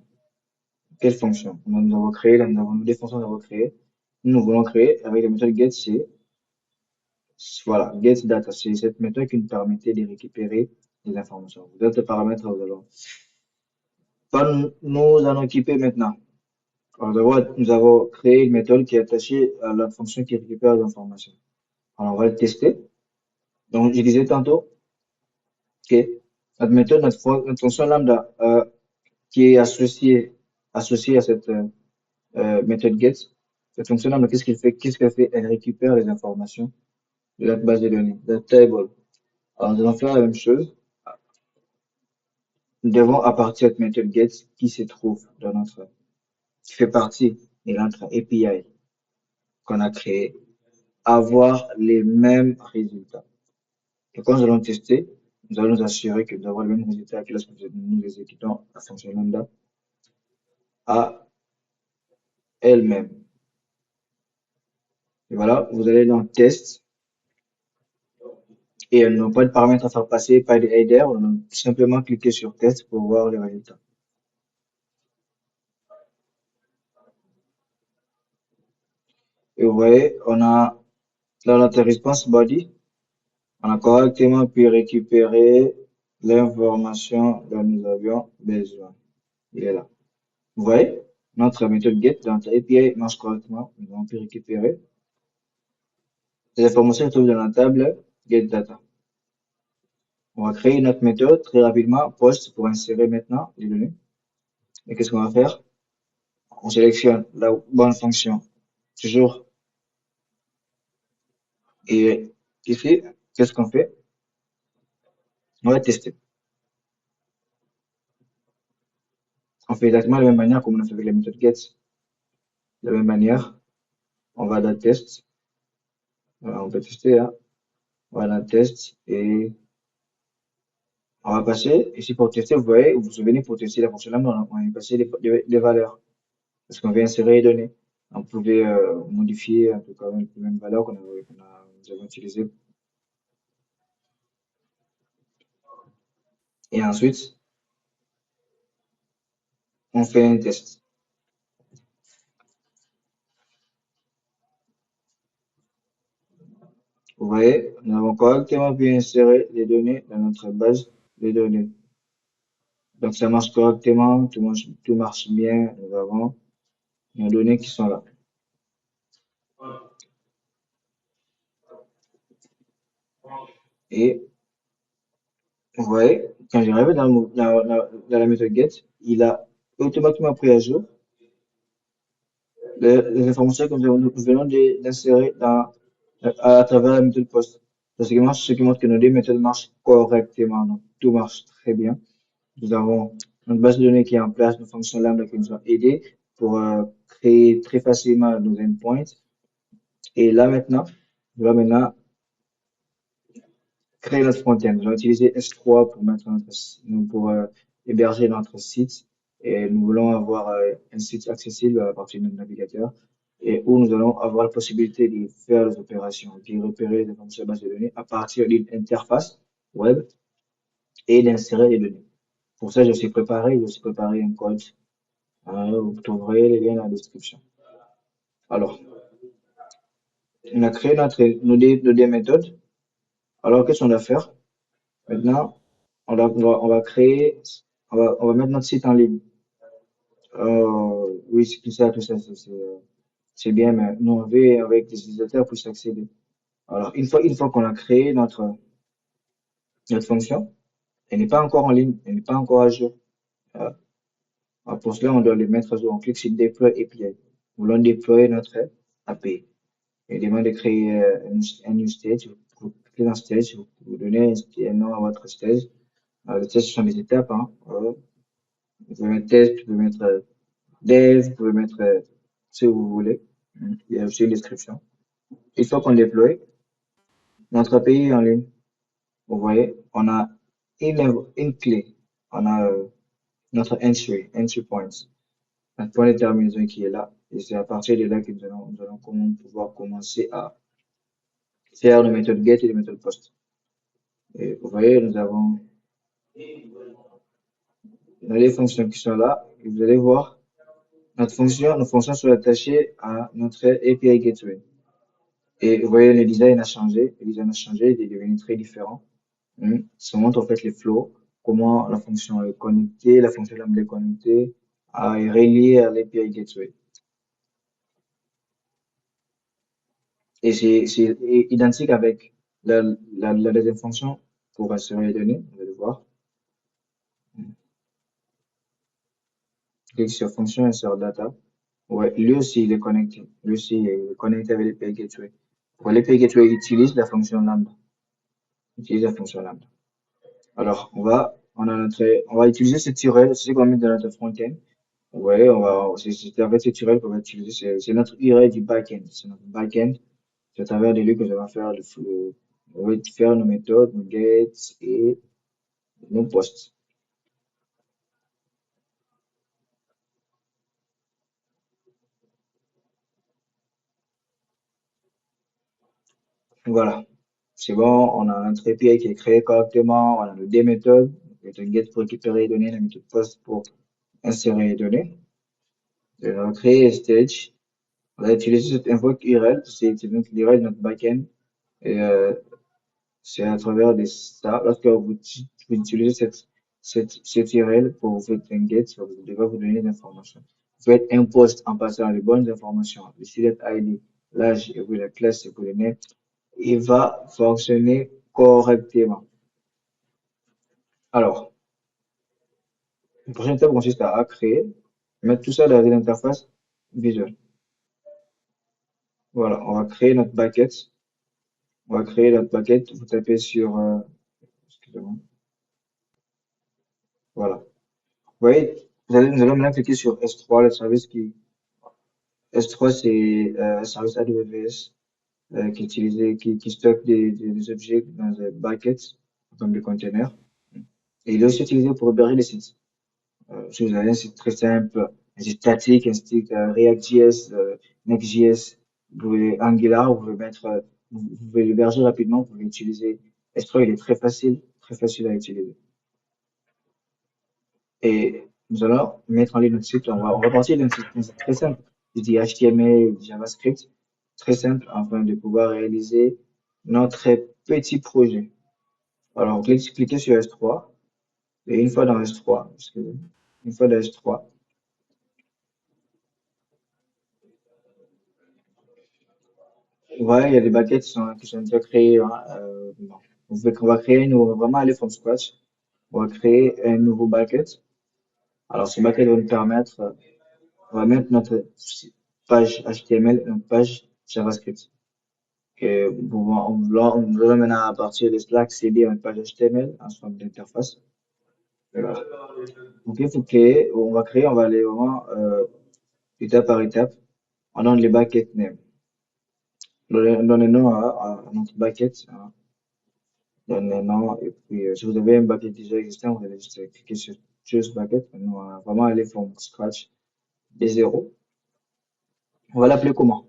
Quelle fonction? Nous avons créé, nous avons des fonctions que nous avons créées. Nous voulons créer avec la méthode get, c'est voilà, get data. C'est cette méthode qui nous permettait de récupérer des informations. D'autres paramètres, nous allons pas nous en occuper maintenant. Alors, nous avons créé une méthode qui est attachée à la fonction qui récupère les informations. Alors, on va le tester. Donc, je disais tantôt que notre méthode, notre fonction lambda, qui est associée à cette méthode get, cette fonction lambda, qu'est-ce qu'il fait? Qu'est-ce qu'elle fait? Elle récupère les informations de la base de données, de la table. Alors, nous allons faire la même chose. Nous devons, à partir de cette méthode get, qui se trouve dans qui fait partie de notre API qu'on a créé, avoir les mêmes résultats. Et quand nous allons tester, nous allons nous assurer que nous avons les mêmes résultats que lorsque nous exécutons la fonction lambda à elle-même. Et voilà, vous allez dans test et elles n'ont pas de paramètres à faire passer, pas de header, on va tout simplement cliquer sur test pour voir les résultats. Et vous voyez, on a dans notre response body, on a correctement pu récupérer l'information dont nous avions besoin. Il est là. Vous voyez, notre méthode get dans notre API marche correctement. Nous avons pu récupérer les informations qui se trouvent dans la table get data. On va créer notre méthode très rapidement, post, pour insérer maintenant les données. Et qu'est-ce qu'on va faire? On sélectionne la bonne fonction, toujours. Et ici, qu'est-ce qu'on fait? On va tester. On fait exactement de la même manière comme on a fait avec la méthode get. De la même manière, on va dans test. Voilà, on peut tester, hein. On va dans test et on va passer ici pour tester. Vous voyez, vous vous souvenez, pour tester la fonction lambda, on a passé les valeurs. Parce qu'on vient insérer les données. On pouvait modifier en tout cas les mêmes valeurs nous avons utilisées. Et ensuite, on fait un test. Vous voyez, nous avons correctement pu insérer les données dans notre base de données. Donc ça marche correctement, tout marche bien, nous avons nos données qui sont là. Et vous voyez, quand j'arrive dans la méthode get, il a automatiquement pris à jour les informations que nous venons d'insérer à travers la méthode post. Ce qui montre que nos deux méthodes marchent correctement. Donc, tout marche très bien. Nous avons notre base de données qui est en place, nos fonctions lambda qui nous ont aidés pour créer très facilement nos endpoints. Et là maintenant, nous allons maintenant créer notre front-end. Nous allons utiliser S3 pour pour héberger notre site. Et nous voulons avoir un site accessible à partir de notre navigateur. et où nous allons avoir la possibilité de faire les opérations, de repérer les informations de base de données à partir d'une interface web et d'insérer les données. Pour ça, je suis préparé un code. Vous trouverez les liens dans la description. Alors, on a créé nos deux méthodes. Alors, qu'est-ce qu'on va faire? Maintenant, on va créer, on va mettre notre site en ligne. Oui, c'est tout ça, c'est bien, mais nous, on veut avec des utilisateurs puissent accéder. Alors, une fois qu'on a créé notre fonction, elle n'est pas encore en ligne, elle n'est pas encore à jour. Euh, alors, pour cela, on doit le mettre à jour. On clique sur Deploy API. Nous voulons déployer notre API. Il demande de créer un new stage. Vous cliquez dans stage, vous donnez un nom à votre stage. Les tests ce sont des étapes, hein. Vous pouvez mettre test, vous pouvez mettre dev, vous pouvez mettre ce que vous voulez. Il y a aussi une description. Une fois qu'on déploie, notre API est en ligne. Vous voyez, on a une clé. On a notre entry points, un point de terminaison qui est là. Et c'est à partir de là que nous allons pouvoir commencer à faire les méthodes get et les méthodes post. Et vous voyez, nous avons les fonctions qui sont là. Et vous allez voir, nos fonctions sont attachées à notre API Gateway. Et vous voyez, le design a changé. Le design a changé, il est devenu très différent. Ça montre en fait les flows, comment la fonction est connectée, la fonction lambda est connectée, est reliée à l'API Gateway. Et c'est identique avec la deuxième fonction pour insérer les données, vous allez voir. Clique sur fonction insert data. Ouais, lui aussi il est connecté. Lui aussi il est connecté avec l'API Gateway. Pour l'API Gateway, utilise la fonction lambda. Utilise la fonction lambda. Alors, on va utiliser cette URL, c'est ce qu'on met dans notre front-end. Ouais, c'est avec cette URL qu'on va utiliser, c'est notre URL du back-end. C'est notre back-end. C'est à travers de lui que je vais faire on va faire nos méthodes, nos get et nos posts. Voilà. C'est bon, on a notre API qui est créé correctement, on a nos deux méthodes, la méthode get pour récupérer les données, la méthode post pour insérer les données. Et on va créer un stage. On va utiliser cette invoke URL, c'est notre URL de notre backend. Et c'est à travers de ça, lorsque vous utilisez cette URL pour vous faire un get, ça vous devez vous donner des informations. Vous faites un post en passant les bonnes informations, le student ID, l'âge et puis la classe et puis le nom, il va fonctionner correctement. Alors, la prochaine étape consiste à créer, mettre tout ça dans une interface visuelle. Voilà, on va créer notre bucket. On va créer notre bucket. Vous tapez sur, excusez-moi, voilà. Vous voyez, nous allons maintenant cliquer sur S3, le service S3 c'est un service AWS qui est utilisé, qui stocke des objets dans un bucket comme des containers. Et il est aussi utilisé pour héberger les sites. Si vous avez un site très simple, un site statique, un site React.js, Next.js, vous pouvez Angular, vous pouvez vous pouvez l'héberger rapidement, vous pouvez utiliser S3, il est très facile à utiliser. Et nous allons mettre en ligne notre site. On va partir d'un site très simple, du HTML, du JavaScript, très simple, afin de pouvoir réaliser notre petit projet. Alors, cliquez sur S3, et une fois dans S3, une fois dans S3, ouais, il y a des buckets qui sont déjà créés, hein, bon. On va créer on va vraiment aller from scratch. On va créer un nouveau bucket. Alors, ce bucket va nous permettre, on va mettre notre page HTML, une page JavaScript. Et on va maintenant à partir de cela accéder à une page HTML en forme d'interface. Voilà. Donc, il faut créer, on va aller vraiment étape par étape. On donne les bucket name. On donne le nom à notre bucket, hein, donne le nom, et puis si vous avez un bucket déjà existant, vous allez juste cliquer sur Choose Bucket. Maintenant, on va vraiment aller from scratch des zéros. On va l'appeler comment?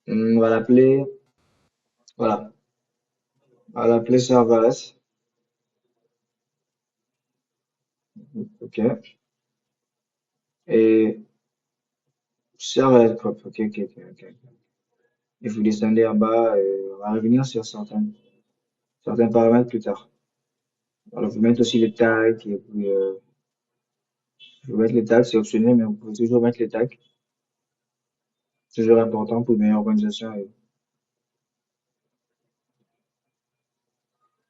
On va l'appeler, voilà, on va l'appeler serverless. Ok. Et serverless prop. Ok, ok, ok, ok, ok. Et vous descendez en bas, on va revenir sur certains paramètres plus tard. Alors, vous mettez aussi les tags, et puis, vous mettre les tags, c'est optionnel, mais vous pouvez toujours mettre les tags. Toujours important pour une meilleure organisation.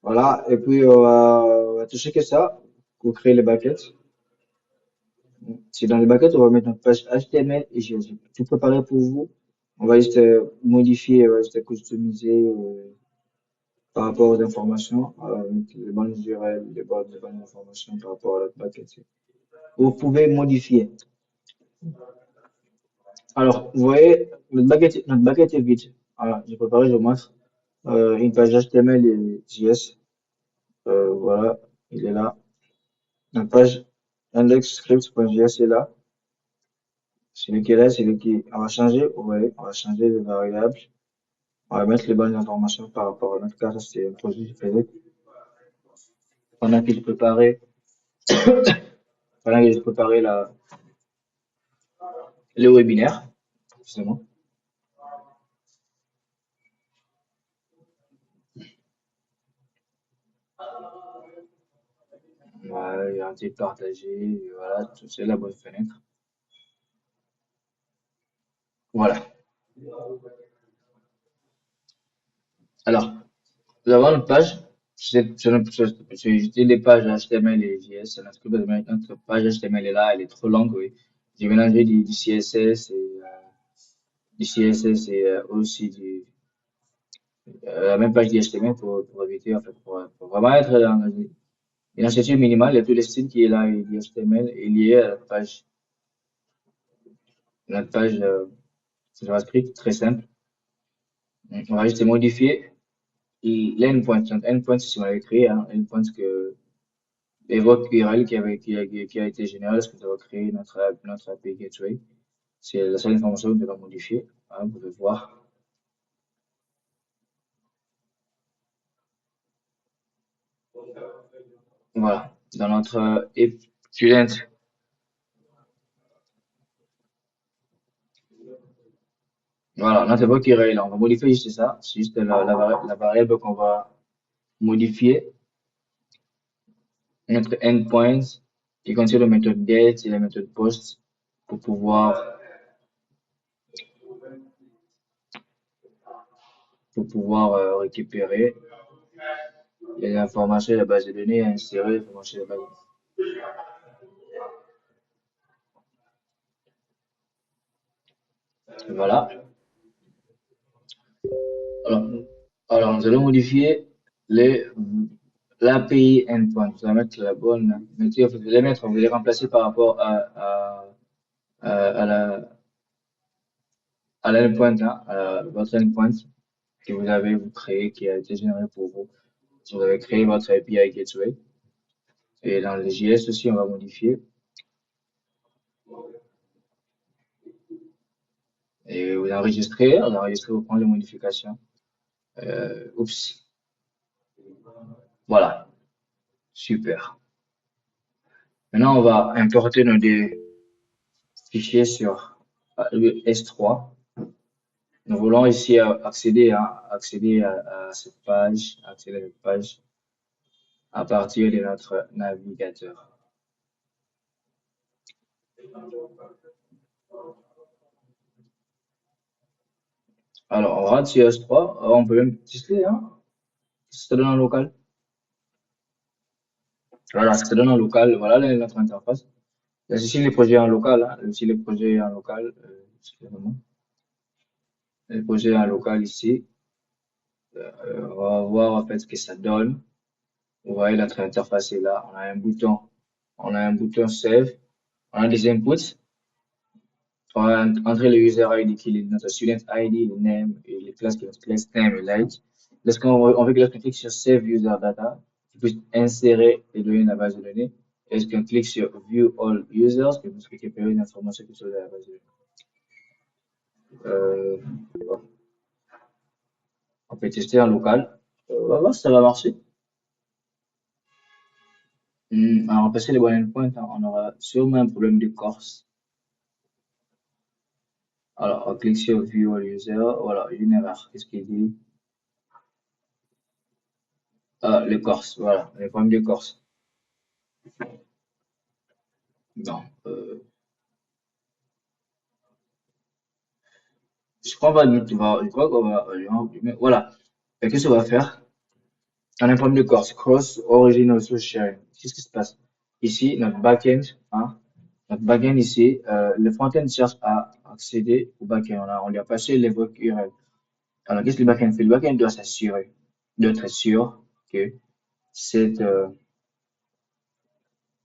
Voilà. Et puis, on va toucher que ça pour créer les buckets. C'est dans les buckets, on va mettre notre page HTML et JS. Tout préparé pour vous. On va juste modifier, on va juste customiser par rapport aux informations, avec les bonnes URL, les bonnes informations par rapport à notre bucket. Vous pouvez modifier. Alors, vous voyez, notre bucket est vide. Voilà, j'ai préparé, je vous montre une page HTML et JS. Voilà, il est là. Notre page indexscripts.js est là. Celui qui est là, c'est celui qui. On va changer, vous voyez, on va changer de variable. On va mettre les bonnes informations par rapport à notre cas. Ça, c'est un projet que je faisais pendant que je préparais, pendant que je préparais le webinaire, justement. Voilà, il y a un titre partagé, et voilà, c'est la bonne fenêtre. Voilà. Alors, nous avons une page. J'ai utilisé des pages HTML et JS. Notre page HTML est là, elle est trop longue, oui. J'ai mélangé du CSS et aussi la même page d'HTML pour éviter, en fait, pour vraiment être dans une architecture minimale. Il y a tous les styles qui est là et d'HTML est lié à notre page JavaScript très simple. On va juste modifier l'endpoint. Notre endpoint, c'est ce qu'on avait créé, hein, endpoint que évoque URL qui a été généré lorsque nous avons créé notre API Gateway. C'est la seule information que nous devons modifier. Hein, vous pouvez voir. Voilà. Dans notre student, voilà, notre époque URL, on va modifier juste ça. C'est juste la variable qu'on va modifier. Notre endpoint qui contient la méthode get et la méthode post pour pouvoir, récupérer les informations de la base de données et insérer les informations de la base de données. Voilà. Alors, alors, nous allons modifier les, l'API endpoint. Vous allez mettre la bonne, vous allez mettre, vous allez remplacer par rapport à à l'endpoint, hein, à votre endpoint que vous créé, qui a été généré pour vous. Vous avez créé votre API Gateway. Et dans le JS aussi, on va modifier. Et vous enregistrez, vous prenez les modifications. Oups. Voilà. Super. Maintenant, on va importer nos deux fichiers sur le S3. Nous voulons ici accéder à cette page à partir de notre navigateur. Alors, on rentre sur S3. On peut même tester, hein. Ça donne en local. Voilà, ça donne en local. Voilà notre interface. Là, ici, les projets en local, hein. Ici, les projets en local. Excusez-moi. Les projets en local ici. On va voir en fait ce que ça donne. Vous voyez, notre interface est là. On a un bouton save. On a des inputs. On va entrer le user ID qui est notre student ID, le name et les classes qui est notre class name et light. On veut que lorsqu'on clique sur save user data, tu puisses insérer les données dans la base de données. Est-ce qu'on clique sur View All Users, qui vous récupérer une information qui sur la base de bon, on peut tester en local. On va voir si ça va marcher. Alors, passer les boiling points, hein, on aura sûrement un problème de Corse. Alors, on clique sur View All Users. Voilà, une erreur. Qu'est-ce qu'il dit? Ah, le Corse. Voilà, les problèmes de Corse. Non. Je crois je crois qu'on va, voilà. Et qu'est-ce qu'on va faire? On a un problème de Corse. Cross Origin Resource Sharing. Qu'est-ce qui se passe? Ici, notre backend, hein, notre backend ici, le frontend cherche à accéder au backend. On lui a passé les voies URL. Alors, qu'est-ce que le backend fait? Le backend doit s'assurer, d'être sûr que cette, euh,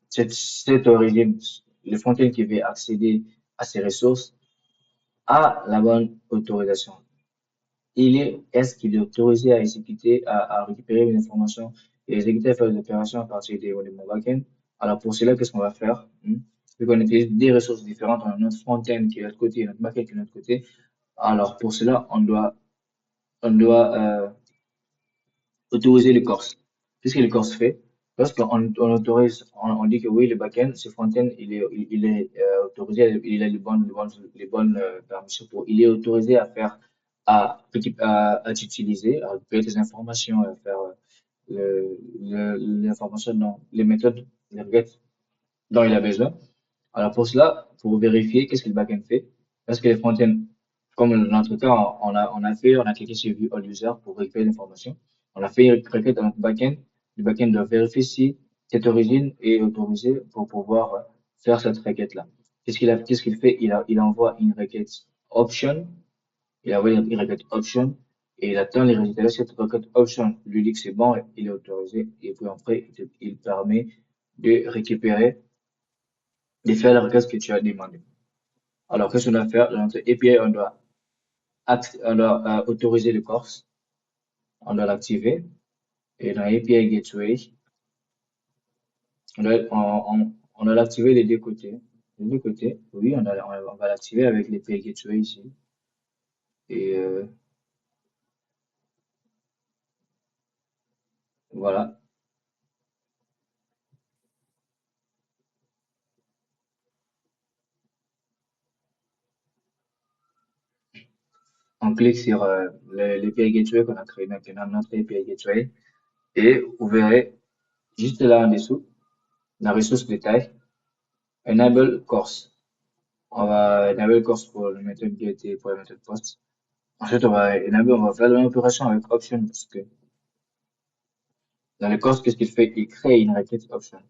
cette origine, le frontend qui veut accéder à ces ressources a la bonne autorisation. Est-ce qu'il est autorisé à exécuter, à récupérer une information et exécuter, à faire des opérations à partir des éléments backend? Alors, pour cela, qu'est-ce qu'on va faire? Vu qu'on utilise des ressources différentes, on a notre front-end qui est de l'autre côté et notre backend qui est de l'autre côté. Alors, pour cela, on doit autoriser le Corse. Qu'est-ce que le Corse fait? Lorsqu'on autorise, on dit que oui, le backend, ce front-end, il est autorisé, il a les bonnes permissions il est autorisé à faire, à utiliser, à récupérer des informations, à faire l'information dans les méthodes, les requêtes dont il a besoin. Alors pour cela, pour vérifier qu'est-ce que le backend fait, parce que les frontends, comme dans notre cas, on a cliqué sur View All User pour récupérer l'information. On a fait une requête dans notre backend. Le backend doit vérifier si cette origine est autorisée pour pouvoir faire cette requête-là. Qu'est-ce qu'il fait? Il envoie une requête option. Il envoie une requête option et il attend les résultats de cette requête option. Lui dit que c'est bon, il est autorisé et puis après, il permet de récupérer, de faire la requête que tu as demandé. Alors, qu'est-ce qu'on doit faire? Dans notre API, on doit autoriser le Corse, on doit l'activer. Et dans API Gateway, on doit l'activer des deux côtés. Des deux côtés, oui, on va l'activer avec l'API Gateway ici. Et voilà, on clique sur l'API Gateway qu'on a créé maintenant, notre API Gateway. Et vous verrez juste là en dessous, la ressource détail, Enable Course. On va enable course pour la méthode get et pour la méthode post. Ensuite, on va faire la même opération avec option parce que dans le course, qu'est-ce qu'il fait? Il crée une requête option.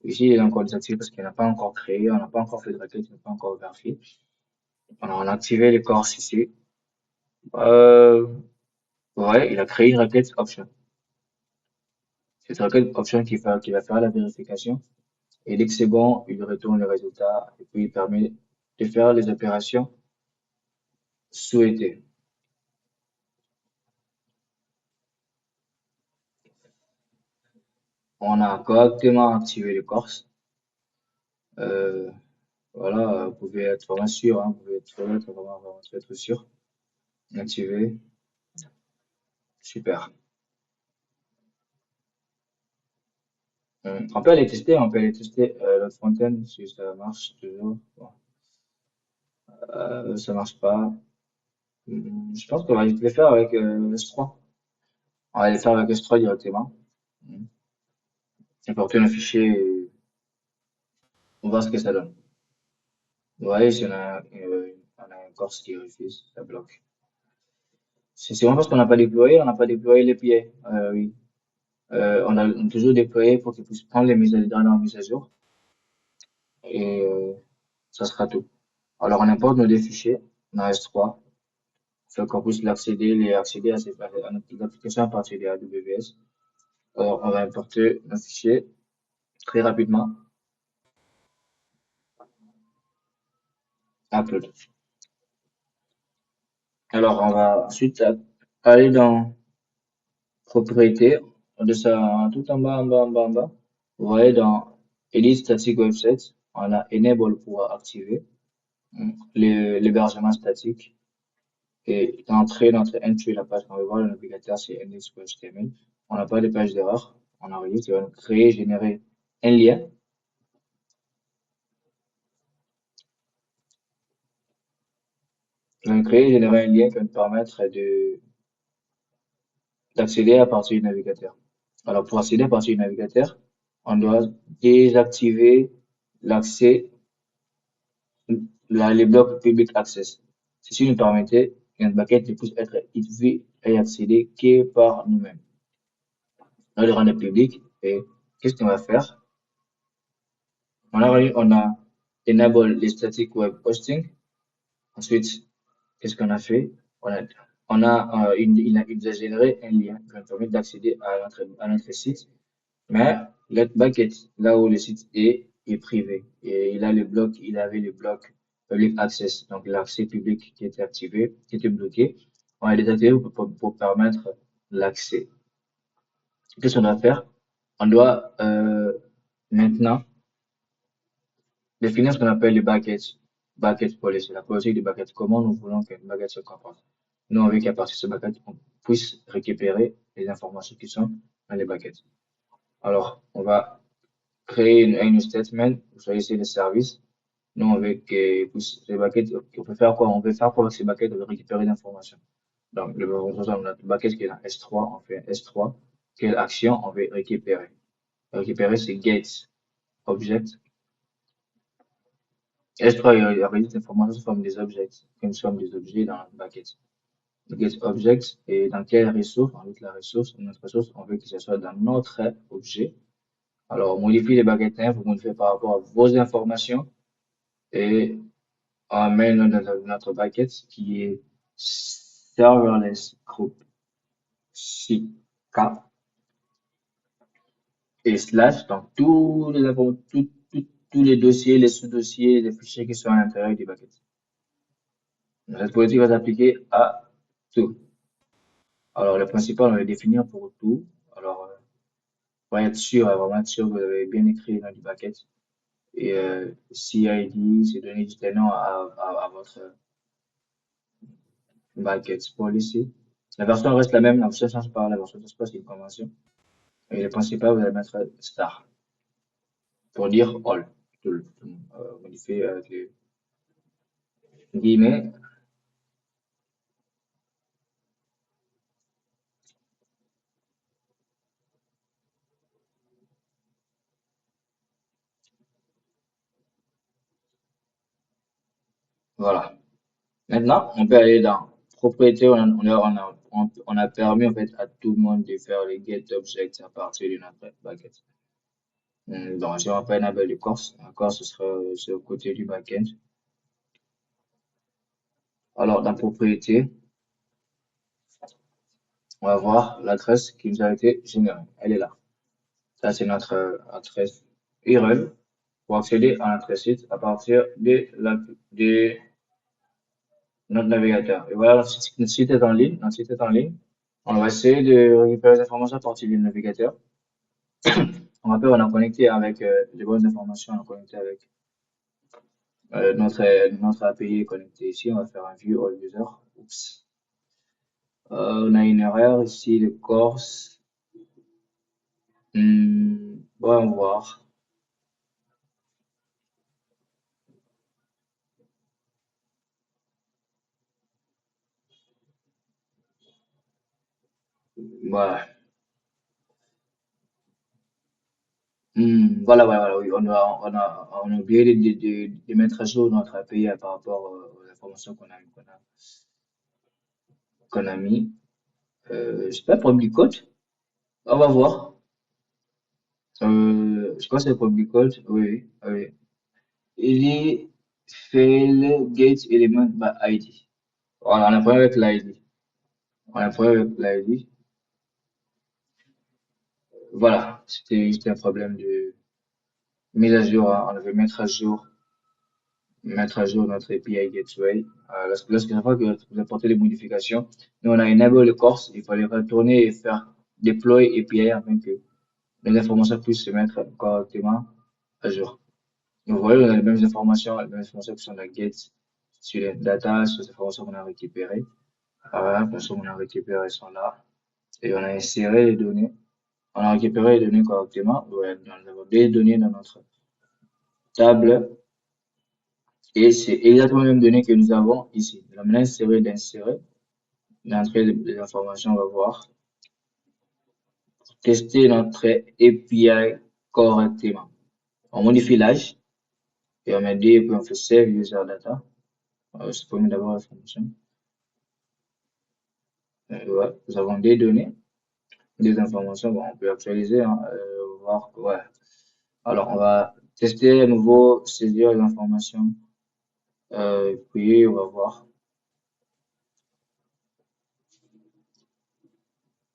Ici, il est encore désactivé parce qu'il n'a pas encore créé, on n'a pas encore fait de requête, il n'a pas encore vérifié. Alors, on a activé les courses ici. Euh, ouais, il a créé une requête option. C'est une requête option qui va faire la vérification. Et dès que c'est bon, il retourne le résultat et puis il permet de faire les opérations souhaitées. On a correctement activé les courses. Euh, voilà, vous pouvez être vraiment sûr, hein, vous pouvez vraiment être sûr. Activer, super. On peut aller tester le front-end si ça marche toujours. Bon, ça marche pas. Je pense qu'on va les faire avec S3. On va les faire avec S3 directement. Hum. Importer le fichier et on va voir ce que ça donne. Ouais, si on a un Corse qui refuse, ça bloque. C'est vraiment parce qu'on n'a pas déployé, on n'a pas déployé les pieds. Oui. On a toujours déployé pour qu'ils puissent prendre les dernières mises à jour et ça sera tout. Alors on importe nos deux fichiers dans S3 afin qu'on puisse accéder à notre application à partir de AWS. Alors on va importer nos fichiers très rapidement. Upload. Alors on va ensuite aller dans propriétés, de ça tout en bas, en bas, en bas, en bas. Vous voyez dans Edit static website, on a enable pour activer l'hébergement statique et d'entrer notre entry, la page qu'on veut voir le navigateur, c'est index.html. On n'a pas de page d'erreur. On enregistre, il va nous créer, générer un lien. Il va nous créer, générer un lien qui va nous permettre d'accéder à partir du navigateur. Alors, pour accéder à partir du navigateur, on doit désactiver l'accès, les blocs public access. Ceci nous permettait qu'un bucket ne puisse être utilisé et accédé que par nous-mêmes. On le rendre public et qu'est-ce qu'on va faire? On a enable les static web hosting. Ensuite, qu'est-ce qu'on a fait? Il nous a généré un lien qui va nous permettre d'accéder à notre site. Mais le bucket, là où le site est privé. Et il avait le bloc public access, donc l'accès public qui était activé, qui était bloqué. On a désactivé pour permettre l'accès. Qu'est-ce qu'on doit faire? On doit maintenant définir ce qu'on appelle les bucket policy, la politique du bucket. Comment nous voulons qu'un bucket se comporte? Nous, on veut qu'à partir de ce bucket, on puisse récupérer les informations qui sont dans les buckets. Alors, on va créer une statement, vous choisissez le service. Nous, on veut que ces buckets, on peut faire quoi? On veut faire quoi avec ces buckets? On veut récupérer l'information. Donc, notre bucket qui est dans S3, on fait S3. Quelle action on veut récupérer? Récupérer, c'est get object. S3, il enregistre l'information sous forme des objets, comme sous forme des objets dans le bucket. Get object, et dans quelle ressource? On veut que la ressource, notre ressource, on veut que ce soit dans notre objet. Alors, on modifie les buckets name, vous modifiez par rapport à vos informations, et on met notre bucket qui est serverless group CK et slash, donc tous les dossiers, les sous-dossiers, les fichiers qui sont à l'intérieur du bucket. Cette politique va s'appliquer à tout. Alors, le principal, on va le définir pour tout. Alors, pour être sûr, vraiment être sûr que vous avez bien écrit dans du bucket. Et CID, c'est donner du tenant à votre bucket policy. La version reste la même, la version change pas, la version de c'est une convention. Et le principal, vous allez mettre star pour dire all. Modifier avec les guillemets. Voilà. Maintenant, on peut aller dans propriété. On a permis en fait à tout le monde de faire les get objects à partir de notre bucket. Donc, si on va enable le course, encore ce sera sur le côté du backend. Alors, dans propriété, on va voir l'adresse qui nous a été générée. Elle est là. Ça, c'est notre adresse URL pour accéder à notre site à partir de notre navigateur. Et voilà, notre site est en ligne. Notre site est en ligne. On va essayer de récupérer les informations à partir du navigateur. On rappelle, on a connecté avec les bonnes informations, on a connecté avec notre API est connecté ici. On va faire un view all user. Oups. On a une erreur ici, le course. Bon, on va voir. Voilà. Voilà, oui. On a oublié de mettre à jour notre API par rapport aux informations qu'on a mis. C'est pas public code. On va voir. Je crois que c'est public code. Oui, oui. Il est fail get element by ID. Voilà, on a un problème avec l'ID. On a un problème avec l'ID. Voilà, c'était juste un problème de mise à jour, hein. On devait mettre à jour notre API Gateway. Lorsqu'une fois que vous apportez des modifications, nous on a enable le course, il fallait retourner et faire deploy API afin que les informations puissent se mettre correctement à jour. Vous voyez, on a les mêmes informations qui sont dans get sur les data, sur les informations qu'on a récupérées. Voilà, les informations qu'on a récupérées sont là. Et on a inséré les données. On a récupéré les données correctement. Voilà, nous avons des données dans notre table. Et c'est exactement les mêmes données que nous avons ici. La manière d'insérer, d'entrer les informations, on va voir. Tester notre API correctement. On modifie l'âge et on met D et puis on fait save user data. Supprimer d'abord la fonction. Ouais, nous avons des données, des informations. Bon, on peut actualiser, hein, voir. Ouais. Alors, on va tester à nouveau, saisir les informations. Puis, on va voir.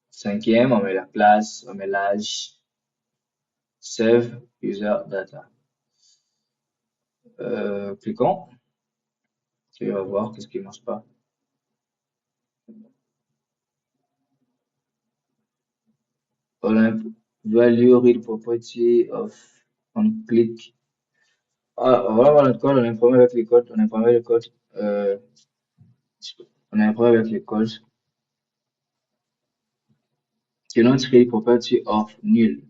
Cinquième, on met la place, on met l'âge. Save user data. Cliquons. Et on va voir qu'est-ce qui ne marche pas. Olymp value read property of on click. Ah, on va voir notre code, on a un problème avec les codes, on a un problème avec les codes, on a un problème avec les codes. Cannot read property of null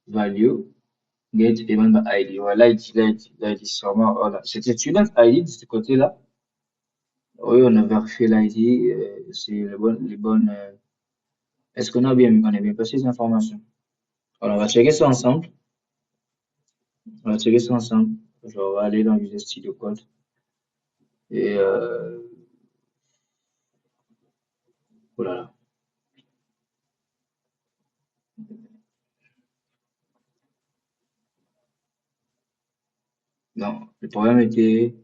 value get event by ID. Voilà, il dit sûrement, voilà. C'était student ID de ce côté-là. Oui, on a vérifié l'ID, c'est les bonnes, est-ce qu'on a bien, on a bien passé ces informations? Alors, on va checker ça ensemble. On va checker ça ensemble. Je vais aller dans Visual Studio Code. Et, oh là là. Non, le problème était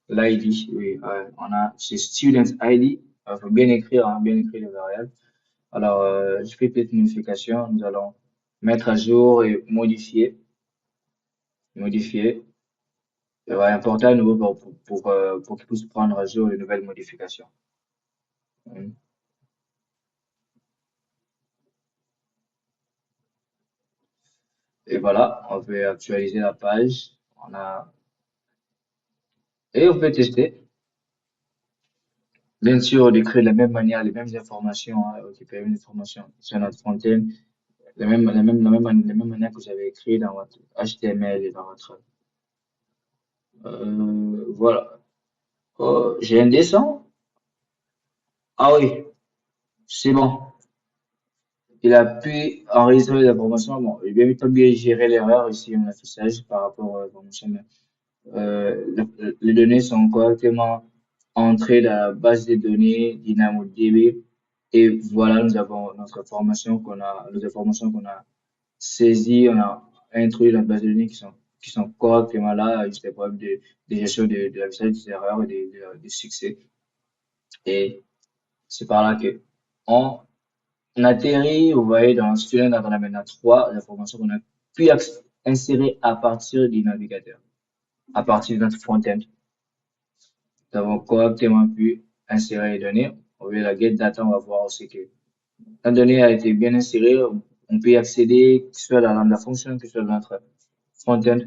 l'ID. Oui, on a, c'est Student ID. Il faut bien écrire les variables. Alors, je fais petite modification. Nous allons mettre à jour et modifier. Il va importer à nouveau pour qu'il puisse prendre à jour les nouvelles modifications. Hum. Et voilà, on peut actualiser la page. On a, et on peut tester. Bien sûr, on écrit de la même manière, les mêmes informations, hein, récupérer les mêmes informations sur notre front-end, la même manière que vous avez écrit dans votre HTML et dans votre, voilà. Oh, j'ai un dessin? Ah oui, c'est bon. Il a pu enregistrer les informations. Bon, il a bien géré l'erreur ici en affichage par rapport à l'information. Les données sont correctement entrées dans la base de données DynamoDB. Et voilà, nous avons notre information nos informations qu'on a saisies, on a introduit dans la base de données qui sont correctement là, juste des problèmes de gestion de l'affichage des erreurs et des succès. Et c'est par là que on atterrit, vous voyez, dans Student Data, on a maintenant trois informations qu'on a pu insérer à partir du navigateur, à partir de notre front-end. Nous avons correctement pu insérer les données. On va la get data, on va voir aussi que la donnée a été bien insérée. On peut y accéder, que ce soit dans la fonction, que ce soit dans notre front-end.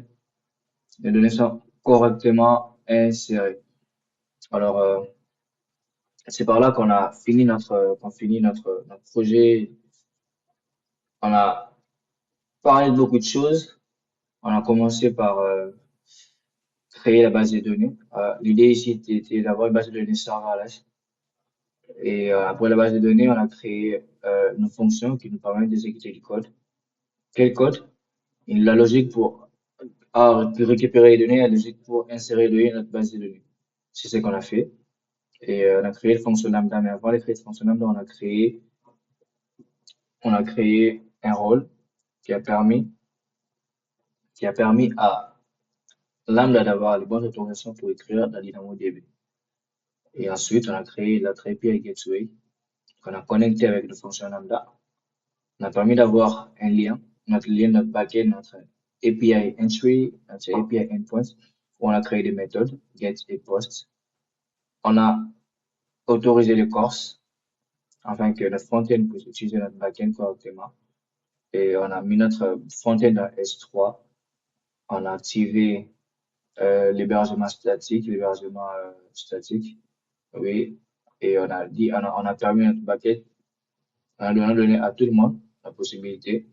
Les données sont correctement insérées. Alors, c'est par là qu'on finit notre projet. On a parlé de beaucoup de choses. On a commencé par créer la base de données. L'idée ici était d'avoir une base de données serverless. Et après la base de données, on a créé une fonction qui nous permet d'exécuter du code. Quel code? La logique pour récupérer les données, la logique pour insérer les données dans notre base de données. C'est ce qu'on a fait. Et on a créé le fonction lambda. Mais avant de créer le fonction lambda, on a créé un rôle qui a permis, qui a permis à lambda d'avoir les bonnes autorisations pour écrire dans DynamoDB. Et ensuite, on a créé la API Gateway qu'on a connecté avec le fonction lambda. On a permis d'avoir un lien, notre backend, notre API entry, notre API endpoint, où on a créé des méthodes, get et post. On a autorisé les courses afin que notre front-end puisse utiliser notre backend correctement. Et on a mis notre front-end dans S3. On a activé l'hébergement statique, oui. Et on a permis notre bucket, on a donné à tout le monde la possibilité,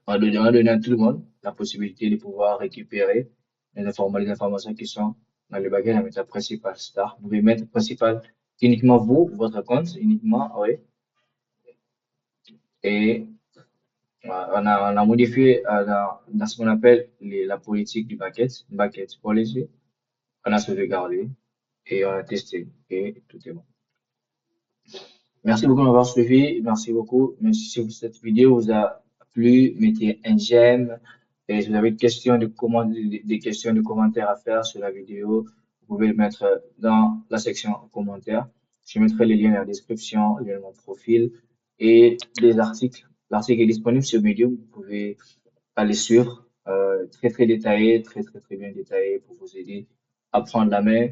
on a donné à tout le monde la possibilité de pouvoir récupérer les informations qui sont dans le bucket, la méthode principale star. Vous pouvez mettre principal uniquement vous, votre compte, uniquement, oui. Et on a modifié dans ce qu'on appelle la politique du bucket policy. On a sauvegardé et on a testé et tout est bon. Merci beaucoup de m'avoir suivi. Merci beaucoup. Merci si cette vidéo vous a plu, mettez un j'aime. Et si vous avez des questions de commentaires à faire sur la vidéo, vous pouvez le mettre dans la section commentaires. Je mettrai les liens dans la description, le lien de mon profil et les articles. L'article est disponible sur Medium. Vous pouvez aller suivre. Très très détaillé, très bien détaillé pour vous aider à prendre la main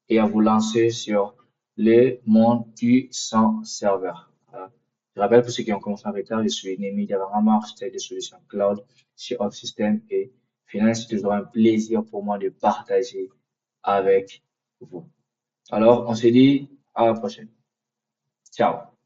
et à vous lancer sur les mondes du sans serveur. Voilà. Je rappelle pour ceux qui ont commencé en retard, je suis Némi Diabarama, architecte de solutions cloud chez OutSystem et finalement, c'est toujours un plaisir pour moi de partager avec vous. Alors, on se dit à la prochaine. Ciao.